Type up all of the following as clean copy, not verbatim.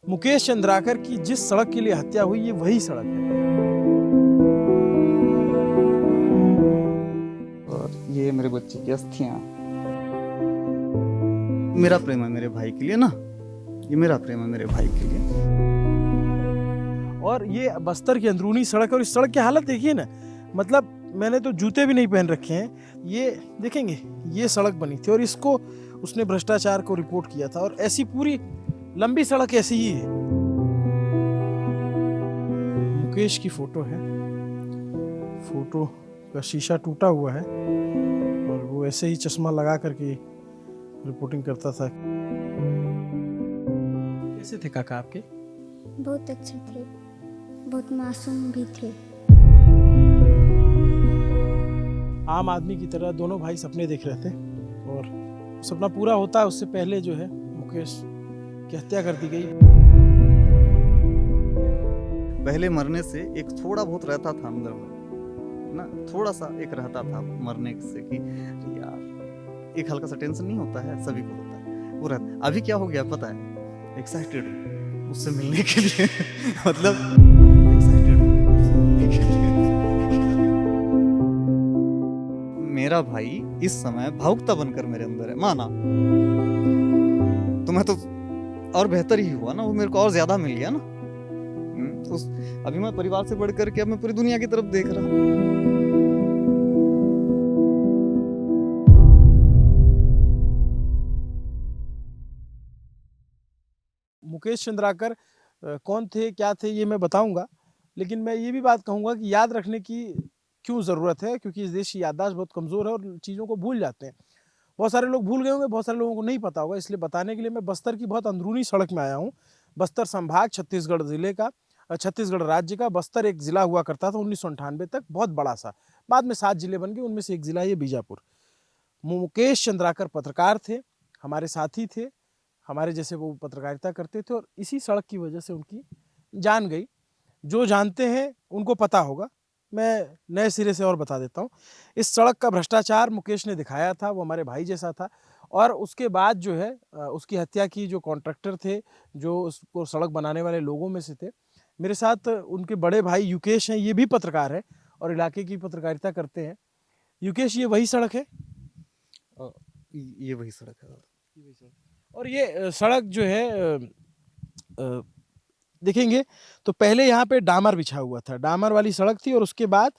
मुकेश चंद्राकर की जिस सड़क के लिए हत्या हुई ये वही सड़क है। और ये मेरे बच्चे की अस्थियां। मेरा प्रेम है मेरे भाई के लिए ना, ये मेरा प्रेम है मेरे भाई के लिए। और ये बस्तर की अंदरूनी सड़क है और इस सड़क की हालत देखिए ना, मतलब मैंने तो जूते भी नहीं पहन रखे हैं। ये देखेंगे, ये सड़क बनी थी और इसको उसने भ्रष्टाचार को रिपोर्ट किया था और ऐसी पूरी लंबी सड़क ऐसी ही है। मुकेश की फोटो है, फोटो का शीशा टूटा हुआ है और वो ऐसे ही चश्मा लगा करके रिपोर्टिंग करता था। कैसे थे काका आपके? बहुत अच्छे थे, बहुत मासूम भी थे। आम आदमी की तरह दोनों भाई सपने देख रहे थे और सपना पूरा होता है उससे पहले जो है मुकेश की हत्या कर दी गई। पहले मरने से एक थोड़ा बहुत रहता था अंदर में ना, थोड़ा सा एक रहता था मरने से कि यार एक हल्का सा टेंशन नहीं होता है, सभी को होता है, वो रहता। अभी क्या हो गया पता है, एक्साइटेड हूँ उससे मिलने के लिए मतलब एक्साइटेड हूँ उससे मिलने के लिए। मेरा भाई इस समय भावुकता बनकर मेरे अंदर है, माना तो मैं तो और बेहतर ही हुआ ना, वो मेरे को और ज्यादा मिल गया ना। उस अभी मैं परिवार से बढ़ करके अब मैं पूरी दुनिया की तरफ देख रहा हूँ। मुकेश चंद्राकर कौन थे, क्या थे, ये मैं बताऊंगा, लेकिन मैं ये भी बात कहूंगा कि याद रखने की क्यों ज़रूरत है, क्योंकि इस देश की याददाश्त बहुत कमज़ोर है और चीज़ों को भूल जाते हैं। बहुत सारे लोग भूल गए होंगे, बहुत सारे लोगों को नहीं पता होगा, इसलिए बताने के लिए मैं बस्तर की बहुत अंदरूनी सड़क में आया हूँ। बस्तर संभाग छत्तीसगढ़ जिले का, छत्तीसगढ़ राज्य का बस्तर एक जिला हुआ करता था 1998 तक, बहुत बड़ा सा। बाद में 7 जिले बन गए, उनमें से एक जिला ये बीजापुर। मुकेश चंद्राकर पत्रकार थे, हमारे साथी थे, हमारे जैसे वो पत्रकारिता करते थे और इसी सड़क की वजह से उनकी जान गई। जो जानते हैं उनको पता होगा, मैं नए सिरे से और बता देता हूँ। इस सड़क का भ्रष्टाचार मुकेश ने दिखाया था, वो हमारे भाई जैसा था और उसके बाद जो है उसकी हत्या की जो कॉन्ट्रैक्टर थे, जो उसको सड़क बनाने वाले लोगों में से थे। मेरे साथ उनके बड़े भाई युकेश हैं, ये भी पत्रकार हैं और इलाके की पत्रकारिता करते हैं। युकेश, ये वही सड़क है? ये वही सड़क है। और ये सड़क जो है देखेंगे तो पहले यहाँ पे डामर बिछा हुआ था, डामर वाली सड़क थी और उसके बाद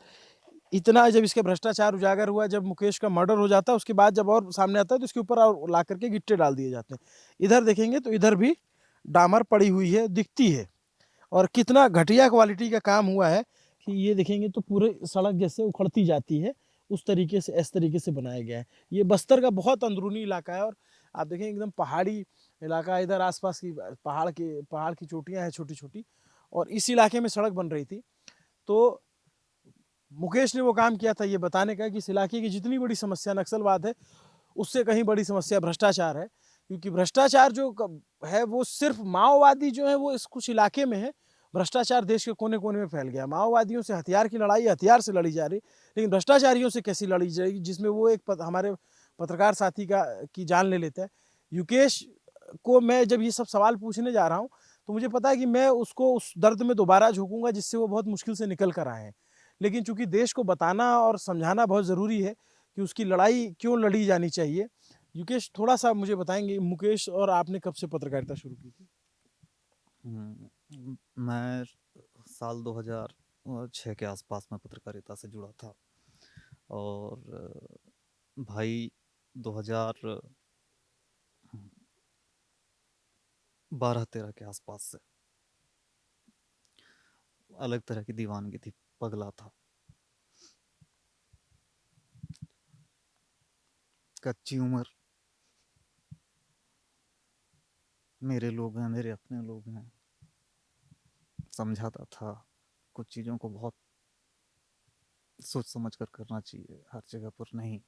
इतना जब इसका भ्रष्टाचार उजागर हुआ, जब मुकेश का मर्डर हो जाता है, उसके बाद जब और सामने आता है तो इसके ऊपर और ला करके गिट्टे डाल दिए जाते हैं। इधर देखेंगे तो इधर भी डामर पड़ी हुई है, दिखती है। और कितना घटिया क्वालिटी का काम हुआ है कि ये देखेंगे तो पूरे सड़क जैसे उखड़ती जाती है, उस तरीके से, इस तरीके से बनाया गया है। ये बस्तर का बहुत अंदरूनी इलाका है और आप देखेंगे एकदम पहाड़ी इलाका है, इधर आसपास की पहाड़ की चोटियां हैं छोटी छोटी, और इस इलाके में सड़क बन रही थी। तो मुकेश ने वो काम किया था ये बताने का कि इस इलाके की जितनी बड़ी समस्या नक्सलवाद है, उससे कहीं बड़ी समस्या भ्रष्टाचार है। क्योंकि भ्रष्टाचार जो है वो सिर्फ माओवादी जो है वो इस कुछ इलाके में है, भ्रष्टाचार देश के कोने कोने में फैल गया। माओवादियों से हथियार की लड़ाई हथियार से लड़ी जा रही, लेकिन भ्रष्टाचारियों से कैसी लड़ी जाएगी, जिसमें वो एक हमारे पत्रकार साथी की जान ले लेता है। युकेश को मैं जब ये सब सवाल पूछने जा रहा हूँ तो मुझे पता है कि मैं उसको उस दर्द में दोबारा झोंकूंगा जिससे वो बहुत मुश्किल से निकल कर आए हैं। लेकिन चूंकि देश को बताना और समझाना बहुत ज़रूरी है कि उसकी लड़ाई क्यों लड़ी जानी चाहिए। युकेश, थोड़ा सा मुझे बताएंगे, मुकेश और आपने कब से पत्रकारिता शुरू की थी? मैं साल 2006 के आसपास में पत्रकारिता से जुड़ा था और भाई 2012-13 के आसपास से अलग तरह की दीवानगी थी, पगला था, कच्ची उम्र, मेरे लोग हैं, मेरे अपने लोग हैं, समझाता था कुछ चीज़ों को बहुत सोच समझ कर करना चाहिए, हर जगह पर नहीं,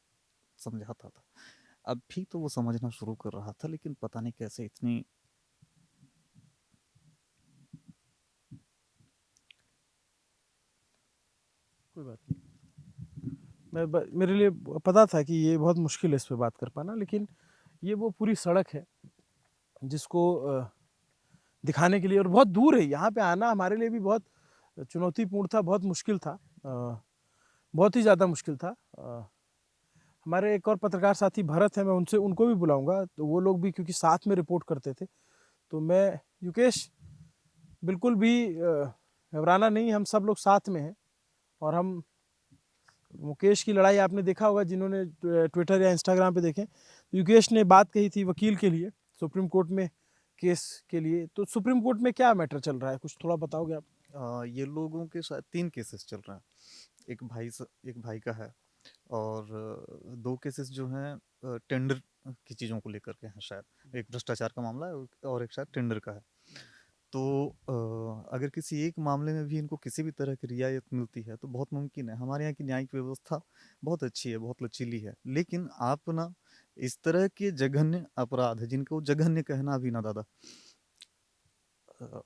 समझाता था। अब भी तो वो समझना शुरू कर रहा था, लेकिन पता नहीं कैसे इतनी कोई बात नहीं, मेरे लिए पता था कि ये बहुत मुश्किल है इस पे बात कर पाना, लेकिन ये वो पूरी सड़क है जिसको दिखाने के लिए, और बहुत दूर है, यहाँ पे आना हमारे लिए भी बहुत चुनौतीपूर्ण था, बहुत मुश्किल था, बहुत ही ज़्यादा मुश्किल था। हमारे एक और पत्रकार साथी भरत हैं, मैं उनको भी बुलाऊंगा, तो वो लोग भी क्योंकि साथ में रिपोर्ट करते थे। तो मैं युकेश बिल्कुल भी घबराना नहीं, हम सब लोग साथ में हैं। और हम मुकेश की लड़ाई आपने देखा होगा, जिन्होंने ट्विटर या इंस्टाग्राम पे देखें, तो युकेश ने बात कही थी वकील के लिए सुप्रीम कोर्ट में केस के लिए। तो सुप्रीम कोर्ट में क्या मैटर चल रहा है, कुछ थोड़ा बताओगे आप? ये लोगों के शायद 3 केसेस चल रहे हैं। एक भाई का है, और 2 केसेस जो हैं टेंडर की चीज़ों को लेकर के हैं शायद। एक भ्रष्टाचार का मामला है और एक शायद टेंडर का है। तो अगर किसी एक मामले में भी इनको किसी भी तरह की रियायत मिलती है तो बहुत मुमकिन है। हमारे यहाँ की न्यायिक व्यवस्था बहुत अच्छी है, बहुत लचीली है। लेकिन आप ना इस तरह के जघन्य अपराध, जिनको जघन्य कहना भी ना दादा अ,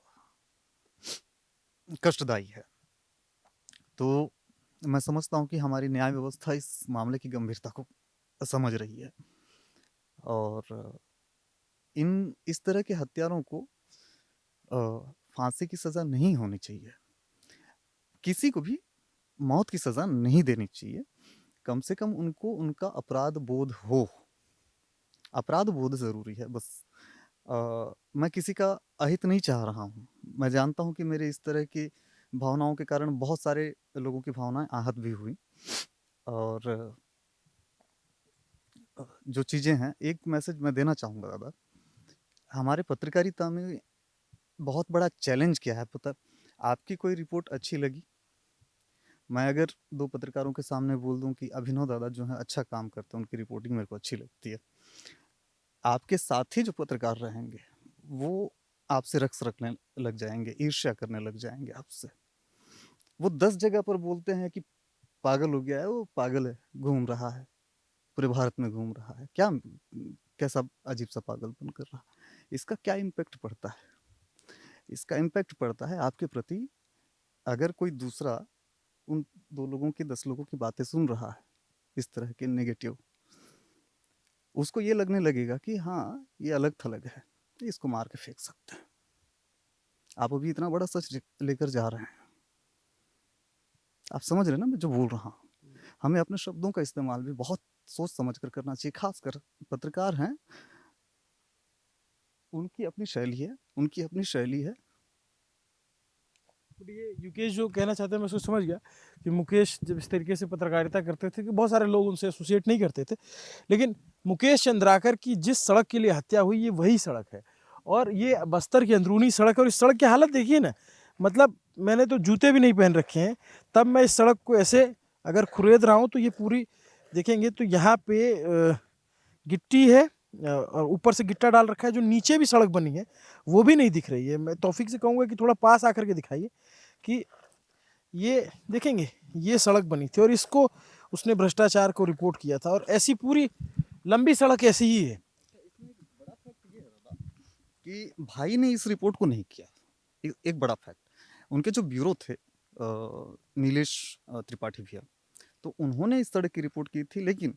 कष्टदायी है। तो मैं समझता हूँ कि हमारी न्याय व्यवस्था इस मामले की गंभीरता को समझ रही है, और इस तरह के हत्यारों को फांसी की सजा नहीं होनी चाहिए। किसी को भी मौत की सजा नहीं देनी चाहिए। कम से कम उनको उनका अपराध बोध हो। अपराध बोध ज़रूरी है बस। मैं किसी का अहित नहीं चाह रहा हूँ। मैं जानता हूँ कि मेरे इस तरह की भावनाओं के कारण बहुत सारे लोगों की भावनाएं आहत भी हुई। और जो चीज़ें हैं, एक मैसेज मैं देना चाहूँगा दादा। हमारे पत्रकारिता में बहुत बड़ा चैलेंज क्या है पता? आपकी कोई रिपोर्ट अच्छी लगी, मैं अगर 2 पत्रकारों के सामने बोल दूँ कि अभिनव दादा जो हैं अच्छा काम करते हैं, उनकी रिपोर्टिंग मेरे को अच्छी लगती है। आपके साथी जो पत्रकार रहेंगे, वो आपसे रक्स रखने लग जाएँगे, ईर्ष्या करने लग जाएँगे आपसे। वो 10 जगह पर बोलते हैं कि पागल हो गया है, वो पागल है, घूम रहा है, पूरे भारत में घूम रहा है। कैसा अजीब-सा पागलपन कर रहा है। इसका क्या इम्पैक्ट पड़ता है? इसका इम्पैक्ट पड़ता है आपके प्रति। अगर कोई दूसरा उन 2 लोगों की 10 लोगों की बातें सुन रहा है, इस तरह के नेगेटिव, उसको ये लगने लगेगा कि हाँ, ये अलग-थलग है, इसको मार के फेंक सकते हैं। आप अभी इतना बड़ा सच लेकर जा रहे हैं। आप समझ रहे हैं ना मैं जो बोल रहा हूँ? हमें अपने शब्दों का इस्तेमाल भी बहुत सोच समझ कर करना चाहिए। ख़ासकर पत्रकार हैं, उनकी अपनी शैली है, उनकी अपनी शैली है। बट ये युकेश जो कहना चाहते हैं, मैं उसको समझ गया कि मुकेश जब इस तरीके से पत्रकारिता करते थे कि बहुत सारे लोग उनसे एसोसिएट नहीं करते थे, लेकिन मुकेश चंद्राकर की जिस सड़क के लिए हत्या हुई, ये वही सड़क है, और ये बस्तर की अंदरूनी सड़क है। और इस सड़क की हालत देखिए ना, मतलब मैंने तो जूते भी नहीं पहन रखे हैं, तब मैं इस सड़क को ऐसे अगर खुरेद रहा हूँ तो ये पूरी देखेंगे तो यहाँ पे गिट्टी है, और ऊपर से गिट्टा डाल रखा है। जो नीचे भी सड़क बनी है वो भी नहीं दिख रही है। मैं तौफीक से कहूँगा कि थोड़ा पास आकर के दिखाइए कि ये देखेंगे, ये सड़क बनी थी और इसको उसने भ्रष्टाचार को रिपोर्ट किया था, और ऐसी पूरी लंबी सड़क ऐसी ही है। कि भाई ने इस रिपोर्ट को नहीं किया। एक बड़ा फैक्ट, उनके जो ब्यूरो थे नीलेश त्रिपाठी भैया, तो उन्होंने इस सड़क की रिपोर्ट की थी। लेकिन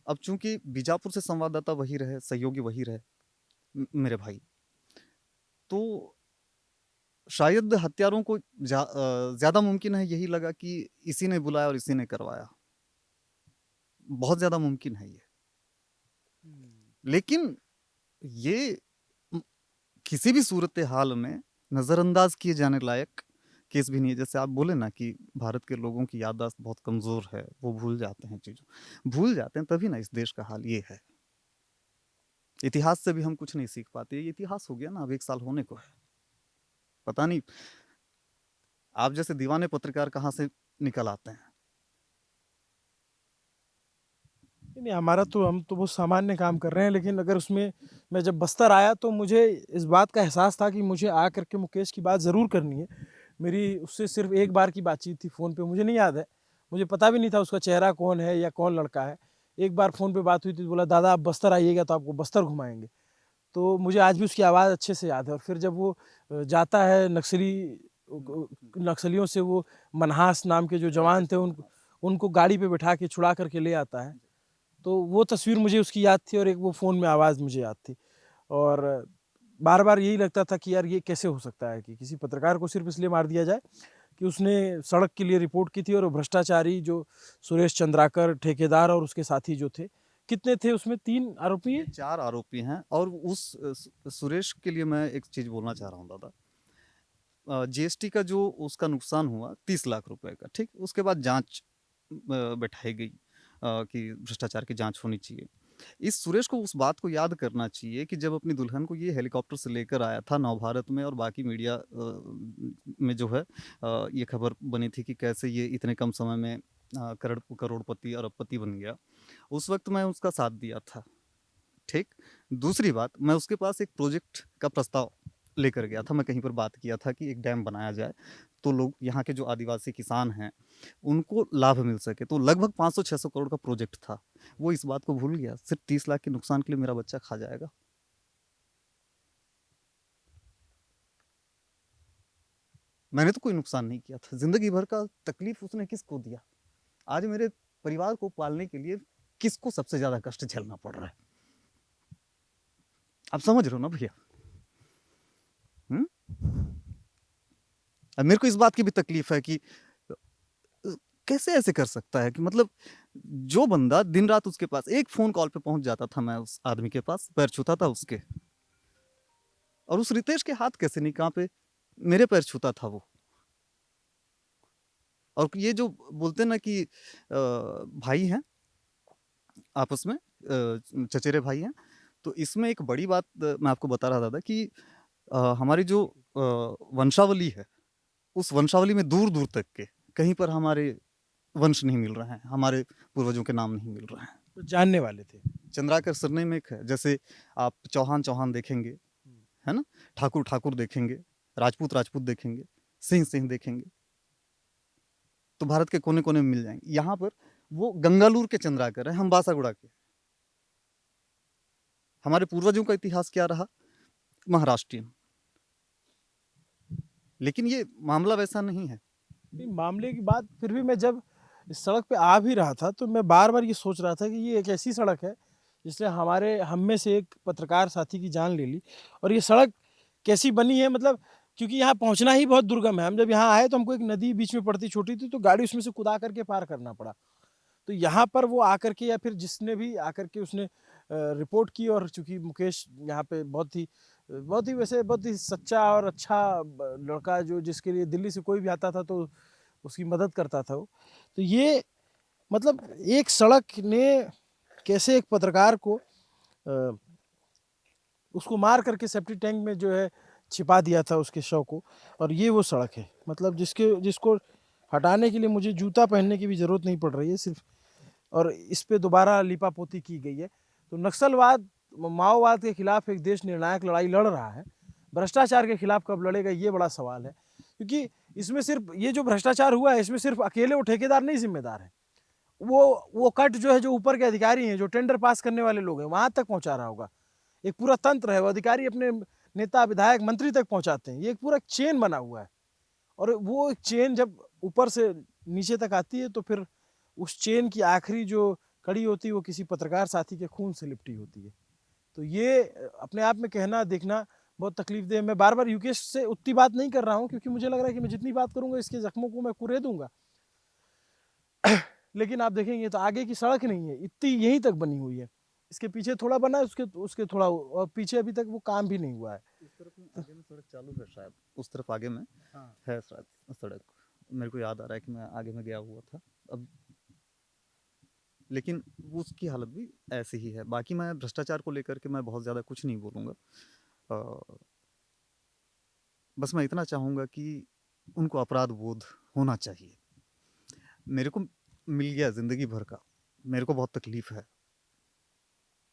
अब चूंकि बीजापुर से संवाददाता वही रहे, सहयोगी वही रहे, मेरे भाई, तो शायद हत्यारों को ज़्यादा मुमकिन है, यही लगा कि इसी ने बुलाया और इसी ने करवाया। बहुत ज़्यादा मुमकिन है ये। लेकिन ये किसी भी सूरत हाल में नज़रअंदाज किए जाने लायक केस भी नहीं है। जैसे आप बोले ना कि भारत के लोगों की याददाश्त बहुत कमज़ोर है, वो भूल जाते हैं चीज़ों, भूल जाते हैं, तभी ना इस देश का हाल ये है। इतिहास से भी हम कुछ नहीं सीख पाते। ये इतिहास हो गया ना, अब 1 साल होने को है। पता नहीं आप जैसे दीवाने पत्रकार कहाँ से निकल आते हैं। नहीं, हमारा तो, हम तो बहुत सामान्य काम कर रहे हैं, लेकिन अगर उसमें मैं जब बस्तर आया तो मुझे इस बात का एहसास था कि मुझे आ करके मुकेश की बात ज़रूर करनी है। मेरी उससे सिर्फ एक बार की बातचीत थी फ़ोन पे, मुझे नहीं याद है, मुझे पता भी नहीं था उसका चेहरा कौन है या कौन लड़का है। एक बार फ़ोन पे बात हुई थी, तो बोला दादा आप बस्तर आइएगा तो आपको बस्तर घुमाएंगे। तो मुझे आज भी उसकी आवाज़ अच्छे से याद है। और फिर जब वो जाता है नक्सलियों से, वो मनहास नाम के जो जवान थे उनको गाड़ी पे बैठा के छुड़ा करके ले आता है, तो वो तस्वीर मुझे उसकी याद थी, और एक वो फ़ोन में आवाज़ मुझे याद थी। और बार बार यही लगता था कि यार ये कैसे हो सकता है कि किसी पत्रकार को सिर्फ इसलिए मार दिया जाए कि उसने सड़क के लिए रिपोर्ट की थी, और वो भ्रष्टाचारी जो सुरेश चंद्राकर ठेकेदार और उसके साथी जो थे, कितने थे उसमें, 3 आरोपी ये 4 आरोपी हैं। और उस सुरेश के लिए मैं एक चीज़ बोलना चाह रहा हूँ दादा। जीएसटी का जो उसका नुकसान हुआ 30 लाख रुपए का, ठीक? उसके बाद जाँच बैठाई गई कि भ्रष्टाचार की जाँच होनी चाहिए। इस सुरेश को उस बात को याद करना चाहिए कि जब अपनी दुल्हन को ये हेलीकॉप्टर से लेकर आया था नवभारत में, और बाकी मीडिया में जो है ये खबर बनी थी कि कैसे ये इतने कम समय में करोड़पति अरबपति बन गया। उस वक़्त मैं उसका साथ दिया था, ठीक? दूसरी बात, मैं उसके पास एक प्रोजेक्ट का प्रस्ताव लेकर गया था। मैं कहीं पर बात किया था कि एक डैम बनाया जाए, तो लोग यहाँ के जो आदिवासी किसान हैं, उनको लाभ मिल सके। तो लगभग 500-600 करोड़ का प्रोजेक्ट था। वो इस बात को भूल गया, सिर्फ़ 30 लाख के नुकसान के लिए मेरा बच्चा खा जाएगा। मैंने तो कोई नुकसान नहीं किया था। ज़िंदगी भर का तकलीफ़ उसने किसको दिया? आज मेरे परिवार को पालने के लिए किसको सबसे ज़्यादा कष्ट झेलना पड़ रहा है? आप समझ रहे हो ना भैया? हुँ? अब मेरे को इस बात की भी तकलीफ़ है कि कैसे ऐसे कर सकता है कि मतलब जो बंदा दिन-रात उसके पास एक फ़ोन कॉल पे पहुँच जाता था, मैं उस आदमी के पास, पैर छूता था उसके। और उस रितेश के हाथ कैसे नहीं काँपे? मेरे पैर छूता था वो। और ये जो बोलते हैं ना कि भाई हैं आपस में, चचेरे भाई हैं, तो इसमें एक बड़ी बात मैं आपको बता रहा था दादा कि हमारी जो वंशावली है, उस वंशावली में दूर-दूर तक के कहीं पर हमारे वंश नहीं मिल रहे हैं, हमारे पूर्वजों के नाम नहीं मिल रहे हैं। तो जानने वाले थे। चंद्राकर सरनेम एक है, जैसे आप चौहान देखेंगे, है ना? ठाकुर देखेंगे, राजपूत देखेंगे, सिंह देखेंगे, तो भारत के कोने-कोने में मिल जाएँगे। यहाँ पर वो गंगालूर के चंद्राकर हैं, हम बासागुड़ा के। हमारे पूर्वजों का इतिहास क्या रहा? महाराष्ट्रीयन। लेकिन ये मामला वैसा नहीं है। नहीं, मामले की बात फिर भी, मैं जब इस सड़क पे आ भी रहा था तो मैं बार बार ये सोच रहा था कि ये एक ऐसी सड़क है जिसने हम में से एक पत्रकार साथी की जान ले ली। और ये सड़क कैसी बनी है, मतलब क्योंकि यहाँ पहुँचना ही बहुत दुर्गम है। हम जब यहाँ आए तो हमको एक नदी बीच में पड़ती छोटी थी, तो गाड़ी उसमें से कुदा करके पार करना पड़ा। तो यहाँ पर वो आकर के, या फिर जिसने भी आकर के उसने रिपोर्ट की, और चूंकि मुकेश यहाँ पे बहुत ही सच्चा और अच्छा लड़का, जो जिसके लिए दिल्ली से कोई भी आता था तो उसकी मदद करता था वो। तो ये मतलब एक सड़क ने कैसे एक पत्रकार को उसको मार करके सेप्टी टैंक में जो है छिपा दिया था उसके शव को। और ये वो सड़क है, मतलब जिसको हटाने के लिए मुझे जूता पहनने की भी जरूरत नहीं पड़ रही है सिर्फ, और इस पे दोबारा लिपापोती की गई है। तो नक्सलवाद, माओवाद के खिलाफ एक देश निर्णायक लड़ाई लड़ रहा है, भ्रष्टाचार के खिलाफ कब लड़ेगा, ये बड़ा सवाल है। क्योंकि इसमें सिर्फ ये जो भ्रष्टाचार हुआ है, इसमें सिर्फ अकेले वो ठेकेदार नहीं जिम्मेदार है। वो कट जो है, जो ऊपर के अधिकारी हैं, जो टेंडर पास करने वाले लोग हैं, वहां तक पहुंचा रहा होगा। एक पूरा तंत्र है, वो अधिकारी अपने नेता, विधायक, मंत्री तक पहुंचाते हैं। ये एक पूरा चेन बना हुआ है, और वो एक चेन जब ऊपर से नीचे तक आती है, तो फिर उस चेन की आखिरी जो कड़ी होती है, वो किसी पत्रकार साथी के खून से लिपटी होती है। तो ये अपने आप में कहना देखना बहुत तकलीफ दे। मैं बार बार यूकेश से उतनी बात नहीं कर रहा हूँ, क्योंकि मुझे लग रहा है कि मैं जितनी बात करूंगा इसके जख्मों को मैं कुरे दूंगा। लेकिन आप देखेंगे तो आगे की सड़क नहीं है, इतनी यहीं तक बनी हुई है। इसके पीछे थोड़ा बना है, उसके उसके थोड़ा, और पीछे अभी तक वो काम भी नहीं हुआ है। उस तरफ में आगे में सड़क चालू है शायद, उस तरफ आगे में हाँ। है शायद सड़क। मेरे को याद आ रहा है कि मैं आगे में गया हुआ था अब, लेकिन उसकी हालत भी ऐसी ही है। बाकी मैं भ्रष्टाचार को लेकर के मैं बहुत ज़्यादा कुछ नहीं बोलूँगा। बस मैं इतना चाहूँगा कि उनको अपराध बोध होना चाहिए। मेरे को मिल गया ज़िंदगी भर का, मेरे को बहुत तकलीफ़ है।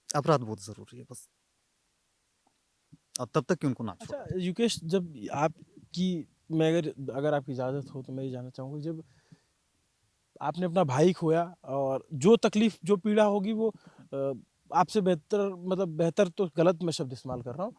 अपराध बोध ज़रूरी है बस। और तब तक कि उनको ना छोड़ें। अच्छा युकेश, जब आपकी, मैं अगर आपकी इजाज़त हो तो मैं ये जानना चाहूँगा, जब आपने अपना भाई खोया, और जो तकलीफ, जो पीड़ा होगी, वो आपसे बेहतर, मतलब बेहतर तो गलत मैं शब्द इस्तेमाल कर रहा हूँ,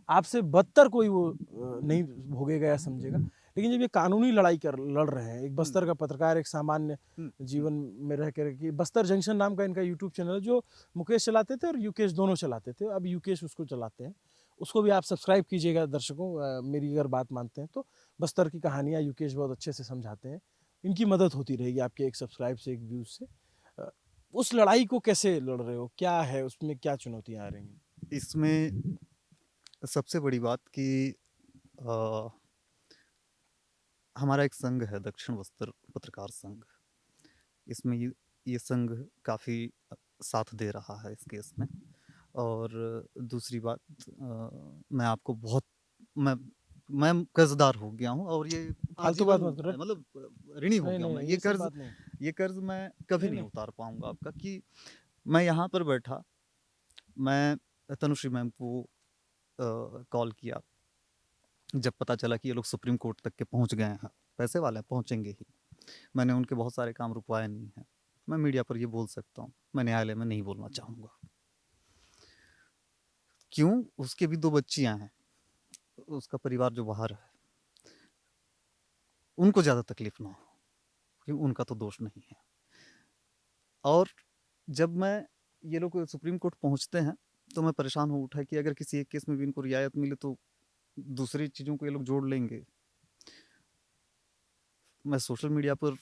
आपसे बदतर कोई वो नहीं भोगेगा या समझेगा। लेकिन जब ये कानूनी लड़ाई लड़ रहे हैं, एक बस्तर का पत्रकार, एक सामान्य जीवन में रह कर के, बस्तर जंक्शन नाम का इनका यूट्यूब चैनल है, जो मुकेश चलाते थे और युकेश दोनों चलाते थे, अब युकेश उसको चलाते हैं। उसको भी आप सब्सक्राइब कीजिएगा दर्शकों, मेरी अगर बात मानते हैं तो। बस्तर की कहानियाँ युकेश बहुत अच्छे से समझाते हैं, इनकी मदद होती रहेगी आपके एक सब्सक्राइब से, एक व्यूज़ से। अ, उस लड़ाई को कैसे लड़ रहे हो, क्या है उसमें, क्या चुनौतियाँ आ रही हैं? इसमें सबसे बड़ी बात कि अ, हमारा एक संघ है, दक्षिण बस्तर पत्रकार संघ। इसमें ये संघ काफ़ी साथ दे रहा है इस केस में। और दूसरी बात, मैं आपको बहुत मैं मैं कर्ज़दार हो गया हूँ, और ये फालतू बात आजीवन मत करो। मतलब ऋणी हो नहीं, गया हूँ नहीं, मैं। नहीं, ये सब बात नहीं। ये कर्ज़ मैं कभी नहीं, नहीं नहीं। उतार पाऊँगा आपका। कि मैं यहाँ पर बैठा, मैं तनुश्री मैम को कॉल किया जब पता चला कि ये लोग सुप्रीम कोर्ट तक के पहुँच गए हैं। पैसे वाले हैं, पहुँचेंगे ही। मैंने उनके बहुत सारे काम रुकवाए नहीं हैं। मैं मीडिया पर ये बोल सकता हूँ, मैं न्यायालय में नहीं बोलना चाहूँगा। क्यों? उसके भी 2 बच्चियाँ हैं, उसका परिवार जो बाहर है, उनको ज़्यादा तकलीफ ना हो, क्योंकि उनका तो दोष नहीं है। और जब ये लोग सुप्रीम कोर्ट पहुँचते हैं, तो मैं परेशान हो उठा कि अगर किसी एक केस में भी इनको रियायत मिले तो दूसरी चीज़ों को ये लोग जोड़ लेंगे। मैं सोशल मीडिया पर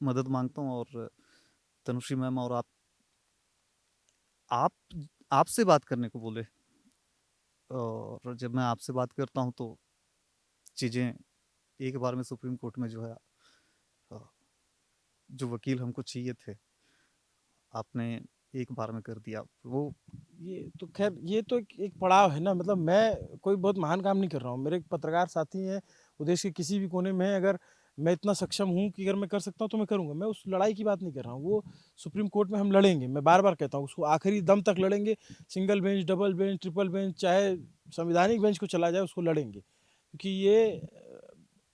मदद माँगता हूँ, और तनुश्री मैम और आप आपसे बात करने को बोले, और जब मैं आपसे बात करता हूँ तो चीज़ें एक बार में सुप्रीम कोर्ट में जो है, जो वकील हमको चाहिए थे, आपने एक बार में कर दिया। वो ये तो खैर, ये तो एक पड़ाव है ना। मतलब मैं कोई बहुत महान काम नहीं कर रहा हूँ, मेरे एक पत्रकार साथी हैं, वो देश के किसी भी कोने में हैं। अगर मैं इतना सक्षम हूँ कि अगर मैं कर सकता हूँ तो मैं करूँगा। मैं उस लड़ाई की बात नहीं कर रहा हूँ। वो सुप्रीम कोर्ट में हम लड़ेंगे, मैं बार बार कहता हूँ, उसको आखिरी दम तक लड़ेंगे। Single bench, double bench, triple bench, चाहे संवैधानिक बेंच को चला जाए, उसको लड़ेंगे। क्योंकि ये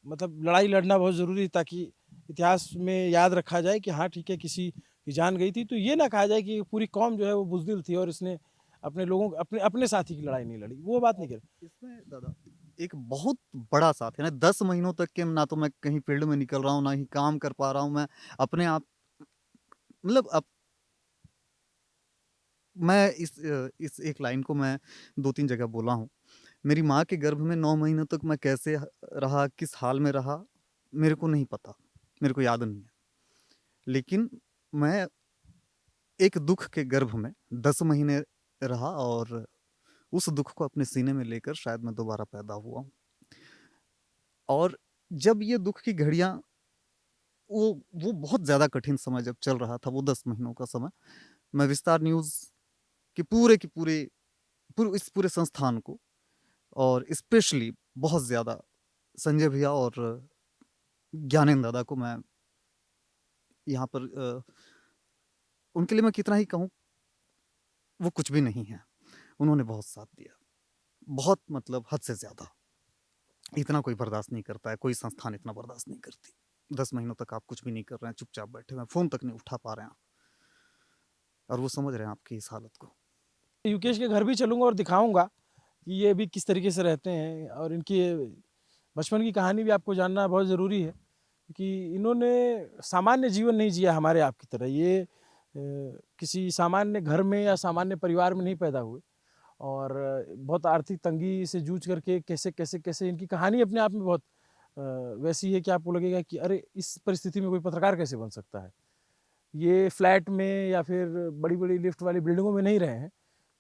मतलब लड़ाई लड़ना बहुत ज़रूरी है, ताकि इतिहास में याद रखा जाए कि हाँ ठीक है, किसी की जान गई थी तो ये ना कहा जाए कि पूरी कौम जो है वो बुज़दिल थी और इसने अपने लोगों, अपने अपने साथी की लड़ाई नहीं लड़ी। वो बात नहीं कर। इसमें दादा एक बहुत बड़ा साथ है ना। 10 महीनों तक के ना तो मैं कहीं फील्ड में निकल रहा हूँ, ना ही काम कर पा रहा हूँ। मैं अपने आप मतलब मैं इस एक लाइन को मैं 2-3 जगह बोला हूँ। मेरी माँ के गर्भ में 9 महीनों तक मैं कैसे रहा, किस हाल में रहा, मेरे को नहीं पता, मेरे को याद नहीं है। लेकिन मैं एक दुःख के गर्भ में 10 महीने रहा, और उस दुःख को अपने सीने में लेकर शायद मैं दोबारा पैदा हुआ हूँ। और जब ये दुःख की घड़ियाँ, वो बहुत ज़्यादा कठिन समय जब चल रहा था, वो 10 महीनों का समय, मैं विस्तार न्यूज़ के पूरे के इस पूरे संस्थान को, और स्पेशली बहुत ज़्यादा संजय भैया और ज्ञानेंद्र दादा को मैं यहाँ पर उनके लिए मैं कितना ही कहूँ, वो कुछ भी नहीं है। उन्होंने बहुत साथ दिया, बहुत मतलब हद से ज़्यादा। इतना कोई बर्दाश्त नहीं करता है, कोई संस्थान इतना बर्दाश्त नहीं करती। 10 महीनों तक आप कुछ भी नहीं कर रहे हैं, चुपचाप बैठे हुए हैं, फ़ोन तक नहीं उठा पा रहे हैं आप, और वो समझ रहे हैं आपकी इस हालत को। युकेश के घर भी चलूंगा और दिखाऊंगा कि ये भी किस तरीके से रहते हैं, और इनकी बचपन की कहानी भी आपको जानना बहुत ज़रूरी है, क्योंकि इन्होंने सामान्य जीवन नहीं जिया हमारे आपकी तरह। ये किसी सामान्य घर में या सामान्य परिवार में नहीं पैदा हुए, और बहुत आर्थिक तंगी से जूझ करके कैसे कैसे कैसे इनकी कहानी अपने आप में बहुत वैसी है कि आपको लगेगा कि अरे इस परिस्थिति में कोई पत्रकार कैसे बन सकता है। ये फ्लैट में या फिर बड़ी बड़ी लिफ्ट वाली बिल्डिंगों में नहीं रहे हैं।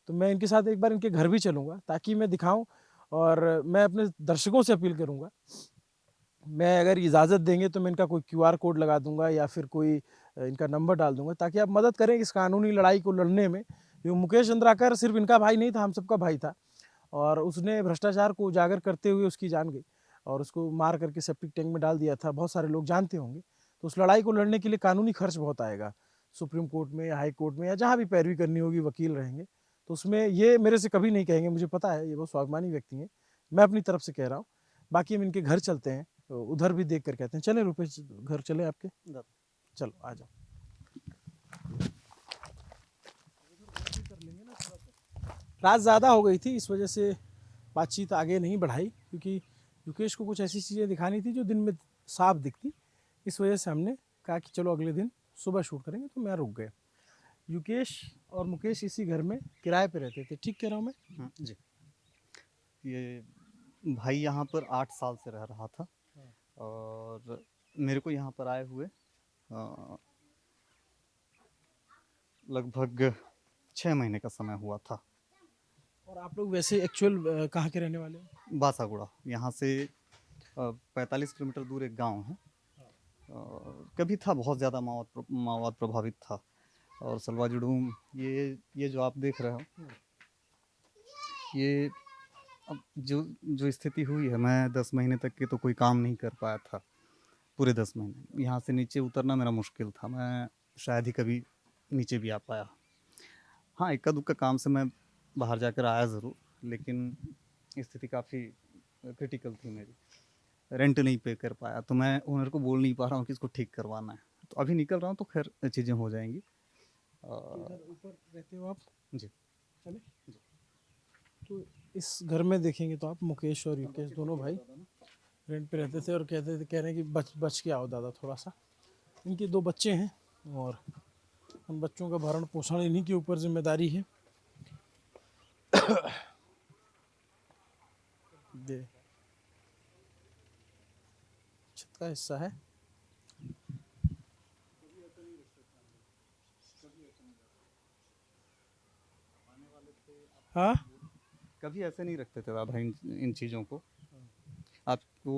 तो मैं इनके साथ एक बार इनके घर भी चलूँगा, ताकि मैं दिखाऊँ, और मैं अपने दर्शकों से अपील करूँगा, मैं अगर इजाज़त देंगे तो मैं इनका कोई क्यूआर कोड लगा दूँगा या फिर कोई इनका नंबर डाल दूँगा, ताकि आप मदद करें इस कानूनी लड़ाई को लड़ने में। क्योंकि मुकेश चंद्राकर सिर्फ इनका भाई नहीं था, हम सबका भाई था, और उसने भ्रष्टाचार को उजागर करते हुए उसकी जान गई, और उसको मार करके सेप्टिक टैंक में डाल दिया था। बहुत सारे लोग जानते होंगे। तो उस लड़ाई को लड़ने के लिए कानूनी खर्च बहुत आएगा, सुप्रीम कोर्ट में या हाई कोर्ट में या जहाँ भी पैरवी करनी होगी, वकील रहेंगे। तो उसमें ये मेरे से कभी नहीं कहेंगे, मुझे पता है ये बहुत स्वाभिमानी व्यक्ति हैं। मैं अपनी तरफ से कह रहा हूँ। बाकी हम इनके घर चलते हैं, तो उधर भी देख कर कहते हैं। चले रुपेश, घर चले आपके? चलो आ जाओ। रात ज़्यादा हो गई थी, इस वजह से बातचीत आगे नहीं बढ़ाई, क्योंकि युकेश को कुछ ऐसी चीज़ें दिखानी थी जो दिन में साफ दिखती। इस वजह से हमने कहा कि चलो अगले दिन सुबह शूट करेंगे, तो मैं रुक गया। युकेश और मुकेश इसी घर में किराए पे रहते थे, ठीक कह रहा हूँ मैं? जी। ये भाई यहाँ पर 8 साल से रह रहा था और मेरे को यहाँ पर आए हुए लगभग 6 महीने का समय हुआ था। और आप लोग वैसे एक्चुअल कहाँ के रहने वाले हो? बासागुड़ा यहाँ से 45 किलोमीटर दूर एक गांव है। कभी था बहुत ज़्यादा माओवाद प्रभावित था और सलवा जुडूम ये जो आप देख रहे हो ये अब जो स्थिति हुई है, मैं 10 महीने तक के तो कोई काम नहीं कर पाया था। पूरे 10 महीने यहाँ से नीचे उतरना मेरा मुश्किल था। मैं शायद ही कभी नीचे भी आ पाया। हाँ, इक्का दुक्का काम से मैं बाहर जाकर आया ज़रूर, लेकिन स्थिति काफ़ी क्रिटिकल थी मेरी। रेंट नहीं पे कर पाया तो मैं ओनर को बोल नहीं पा रहा हूँ कि इसको ठीक करवाना है। तो अभी निकल रहा हूँ तो खैर चीज़ें हो जाएंगी। इधर ऊपर रहते हो आप? जी चले तो इस घर में देखेंगे तो आप मुकेश और युकेश दोनों भाई रेंट पे रहते थे और कह रहे हैं कि बच के आओ दादा थोड़ा सा। इनके 2 बच्चे हैं और उन बच्चों का भरण पोषण इन्हीं के ऊपर जिम्मेदारी है। ये छत का हिस्सा है। हाँ, कभी ऐसे नहीं रखते थे दादा इन चीज़ों को। आपको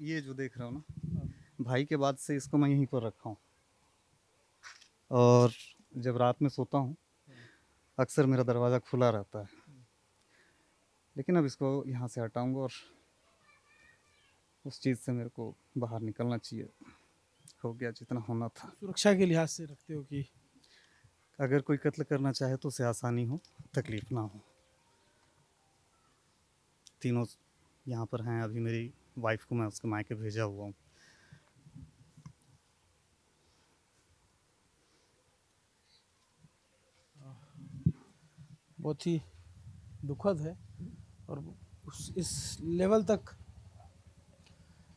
ये जो देख रहे हो ना, भाई के बाद से इसको मैं यहीं पर रखा हूँ और जब रात में सोता हूँ अक्सर मेरा दरवाज़ा खुला रहता है, लेकिन अब इसको यहाँ से हटाऊंगा और उस चीज़ से मेरे को बाहर निकलना चाहिए। हो गया जितना होना था। सुरक्षा के लिहाज से रखते हो कि अगर कोई कत्ल करना चाहे तो उसे आसानी हो, तकलीफ ना हो। तीनों यहाँ पर हैं। अभी मेरी वाइफ को मैं उसके मायके भेजा हुआ हूँ। बहुत ही दुखद है और इस लेवल तक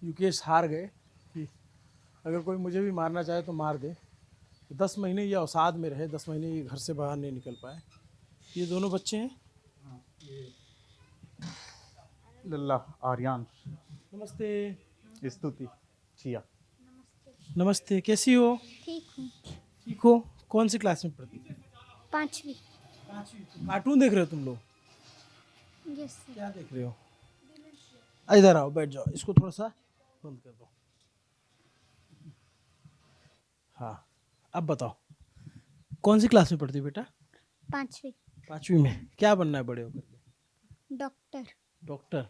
युकेश हार गए कि अगर कोई मुझे भी मारना चाहे तो मार दे। 10 महीने ये अवसाद में रहे, 10 महीने ये घर से बाहर नहीं निकल पाए। ये दोनों बच्चे हैं। लल्ला, आर्यान, नमस्ते। स्तुति, छिया। नमस्ते, कैसी हो? ठीक हूँ। ठीक हो? कौन सी क्लास में पढ़ती हो? 5वीं। कार्टून देख रहे हो तुम लोग? Yes sir. क्या देख रहे हो? इधर आओ, बैठ जाओ। इसको थोड़ा सा बंद कर दो। हाँ, अब बताओ कौन सी क्लास में पढ़ती हो बेटा? 5वीं। 5वीं में। क्या बनना है बड़े होकर के? डॉक्टर। डॉक्टर।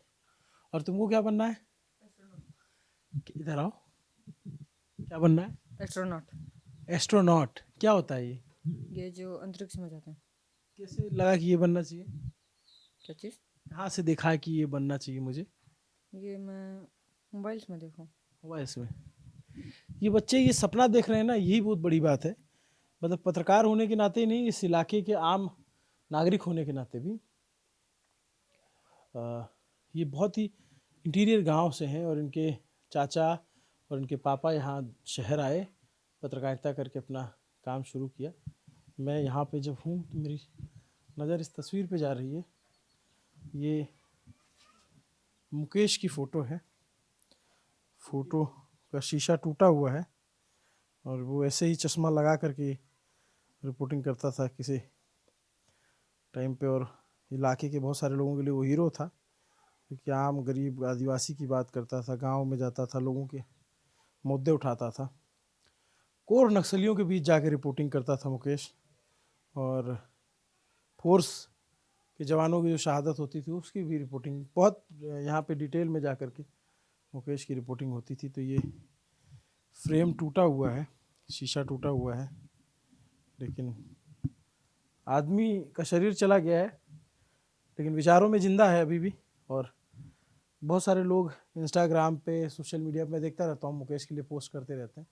और तुमको क्या बनना है? इधर आओ। क्या बनना है? एस्ट्रोनॉट। एस्ट्रोनॉट। क्या होता है ये? ये जो अंतरिक्ष में जाते हैं। कैसे लगा कि ये बनना चाहिए? क्या चीज़? कहाँ से देखा है कि ये बनना चाहिए मुझे? ये मैं मोबाइल्स में देखा हूँ। हुआ इसमें। ये बच्चे ये सपना देख रहे हैं ना, यही बहुत बड़ी बात है। मतलब पत्रकार होने के नाते नहीं, इस इलाके के आम नागरिक होने के नाते भी ये बहुत ही इंटीरियर गांव से हैं और इनके चाचा और इनके पापा यहाँ शहर आए, पत्रकारिता करके अपना काम शुरू किया। मैं यहाँ पे जब हूँ तो मेरी नज़र इस तस्वीर पे जा रही है। ये मुकेश की फ़ोटो है। फ़ोटो का शीशा टूटा हुआ है और वो ऐसे ही चश्मा लगा करके रिपोर्टिंग करता था किसी टाइम पे और इलाके के बहुत सारे लोगों के लिए वो हीरो था, क्योंकि आम गरीब आदिवासी की बात करता था, गांव में जाता था, लोगों के मुद्दे उठाता था। कोर नक्सलियों के बीच जाके रिपोर्टिंग करता था मुकेश और फोर्स के जवानों की जो शहादत होती थी उसकी भी रिपोर्टिंग बहुत यहाँ पे डिटेल में जा कर के मुकेश की रिपोर्टिंग होती थी। तो ये फ्रेम टूटा हुआ है, शीशा टूटा हुआ है, लेकिन आदमी का शरीर चला गया है लेकिन विचारों में जिंदा है अभी भी। और बहुत सारे लोग इंस्टाग्राम पे, सोशल मीडिया पे मैं देखता रहता हूँ, मुकेश के लिए पोस्ट करते रहते हैं।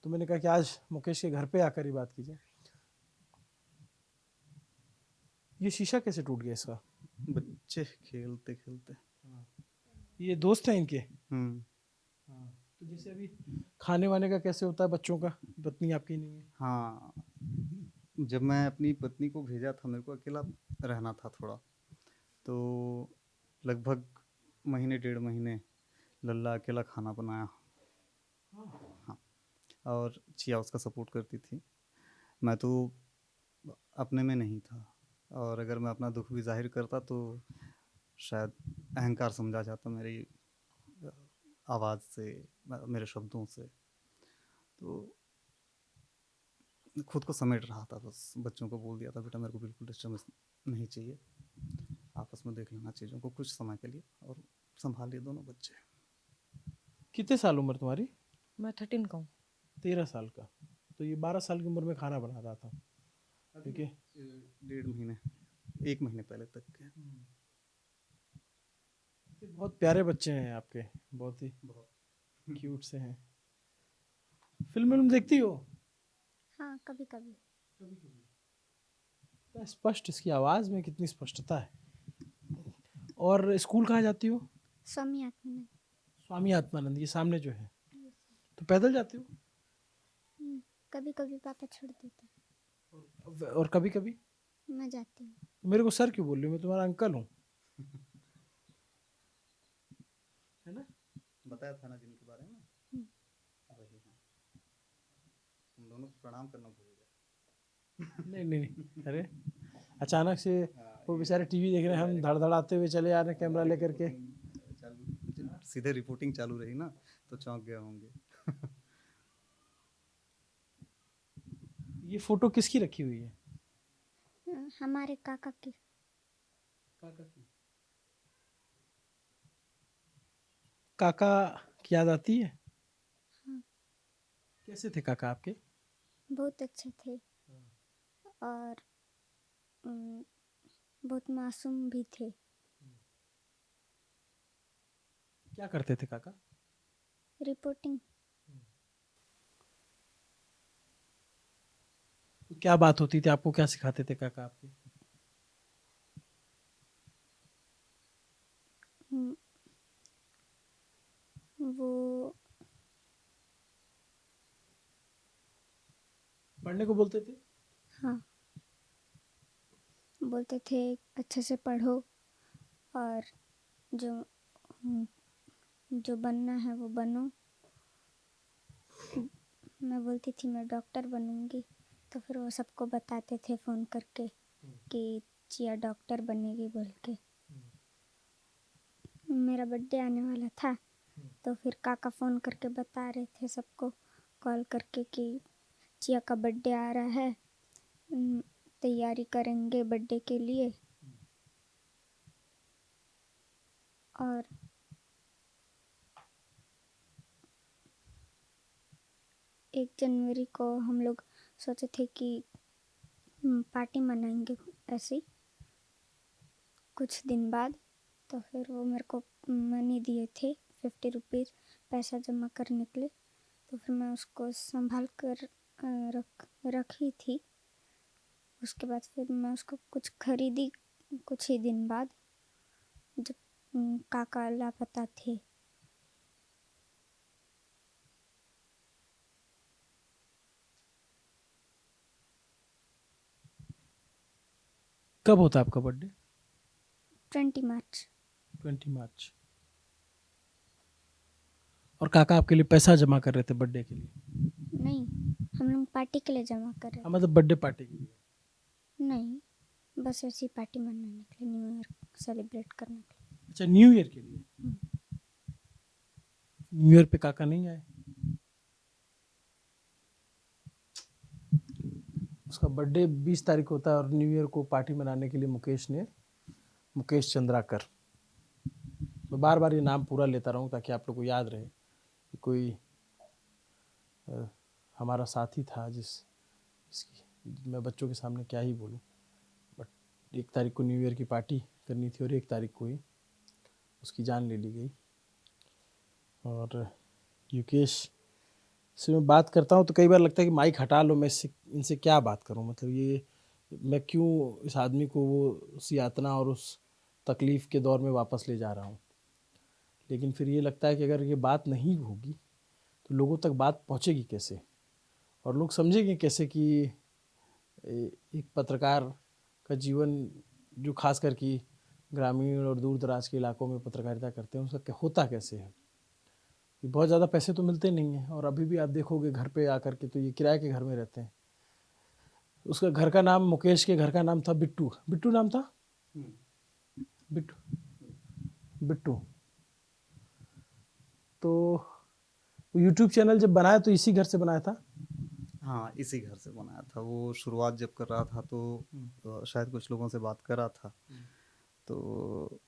तो मैंने कहा कि आज मुकेश के घर पे आकर ही बात कीजिए। ये शीशा कैसे टूट गया इसका? बच्चे खेलते खेलते। ये दोस्त हैं इनके? तो जैसे अभी खाने वाने का कैसे होता है बच्चों का? पत्नी आपकी नहीं है? हाँ, जब मैं अपनी पत्नी को भेजा था, मेरे को अकेला रहना था थोड़ा, तो लगभग महीने 1.5 महीने लल्ला अकेला खाना बनाया। हाँ, और चिया उसका सपोर्ट करती थी। मैं तो अपने में नहीं था, और अगर मैं अपना दुख भी ज़ाहिर करता तो शायद अहंकार समझा जाता मेरी आवाज़ से, मेरे शब्दों से। तो खुद को समेट रहा था, बस बच्चों को बोल दिया था बेटा मेरे को बिल्कुल डिस्टर्बेंस नहीं चाहिए, आपस में देख लेना चीज़ों को कुछ समय के लिए, और संभाल लिए दोनों बच्चे। कितने साल उम्र तुम्हारी? मैं 13 का हूँ। 13 साल का। तो ये 12 साल की उम्र में खाना बना रहा था। ठीक है। 1.5 महीने 1 महीने पहले तक के। बहुत प्यारे बच्चे हैं आपके, बहुत ही बहुत क्यूट से हैं। फिल्म देखती हो? हाँ, कभी कभी। क्या स्पष्ट, इसकी आवाज में कितनी स्पष्टता है। और स्कूल कहाँ जाती हो? स्वामी आत्मानंद। स्वामी आत्मानंद, ये सामने जो है। तो पैदल जाती हो? कभी कभी पापा छोड़ देते और कभी कभी? हैं, मैं जाती हूँ। मेरे को सर क्यों बोल रही हो? मैं तुम्हारा अंकल हूँ, है ना? बताया था ना जिनके बारे में, हम्म। वही हैं। हम दोनों को प्रणाम करना भूल गए। नहीं नहीं नहीं, अरे अचानक से वो बेचारे टीवी देख रहे हैं, हम धड़धड़ाते हुए चले आ रहे हैं कैमरा लेकर के। सीधे रिपोर्टिंग चालू रही ना, तो चौंक गए होंगे। ये फोटो किसकी रखी हुई है? हमारे काका की। काका की याद आती है? हाँ, कैसे थे काका आपके? बहुत अच्छे थे, और अम, बहुत मासूम भी थे। क्या करते थे काका? रिपोर्टिंग। तो क्या बात होती थी, आपको क्या सिखाते थे काका आपके? हम्म, वो पढ़ने को बोलते थे? हाँ, बोलते थे अच्छे से पढ़ो, और जो जो बनना है वो बनो। मैं बोलती थी मैं डॉक्टर बनूंगी, तो फिर वो सबको बताते थे फ़ोन करके कि चिया डॉक्टर बनेगी बोल के। मेरा बर्थडे आने वाला था, तो फिर काका फ़ोन करके बता रहे थे सबको, कॉल करके कि चिया का बर्थडे आ रहा है, तैयारी करेंगे बर्थडे के लिए। और 1 जनवरी को हम लोग सोचे थे कि पार्टी मनाएंगे ऐसे कुछ दिन बाद। तो फिर वो मेरे को मनी दिए थे 50 रुपीज़, पैसा जमा करने के लिए। तो फिर मैं उसको संभाल कर रखी थी। उसके बाद फिर मैं उसको कुछ खरीदी कुछ ही दिन बाद, जब काका लापता थे। कब होता है आपका बर्थडे? 20 मार्च। 20 मार्च। और काका आपके लिए पैसा जमा कर रहे थे बर्थडे के लिए? नहीं, हम लोग पार्टी के लिए जमा कर रहे हाँ, मतलब बर्थडे पार्टी के लिए। थे। नहीं, बस ऐसी पार्टी मनाने के लिए, न्यू ईयर सेलिब्रेट करने के लिए। अच्छा, न्यू ईयर के लिए। न्यू ईयर पे काका नहीं आए? उसका बर्थडे 20 तारीख होता है, और न्यू ईयर को पार्टी मनाने के लिए मुकेश चंद्राकर। मैं बार बार ये नाम पूरा लेता रहूं ताकि आप लोग को याद रहे कि कोई हमारा साथी था जिसकी मैं बच्चों के सामने क्या ही बोलूं। बट 1 तारीख को न्यू ईयर की पार्टी करनी थी, और 1 तारीख को ही उसकी जान ले ली गई। और युकेश से मैं बात करता हूँ तो कई बार लगता है कि माइक हटा लो, मैं इनसे क्या बात करूँ। मतलब ये मैं क्यों इस आदमी को वो उस यातना और उस तकलीफ़ के दौर में वापस ले जा रहा हूँ। लेकिन फिर ये लगता है कि अगर ये बात नहीं होगी तो लोगों तक बात पहुँचेगी कैसे, और लोग समझेंगे कैसे कि एक पत्रकार का जीवन, जो खास कर कि ग्रामीण और दूर दराज के इलाकों में पत्रकारिता करते हैं, उसका होता कैसे है। ये बहुत ज़्यादा पैसे तो मिलते नहीं हैं, और अभी भी आप देखोगे घर पे आकर के तो ये किराए के घर में रहते हैं। उसका घर का नाम, मुकेश के घर का नाम था बिट्टू। बिट्टू नाम था, बिट्टू, बिट्टू। तो यूट्यूब चैनल जब बनाया तो इसी घर से बनाया था। हाँ, इसी घर से बनाया था। वो शुरुआत जब कर रहा था तो शायद कुछ लोगों से बात कर रहा था, तो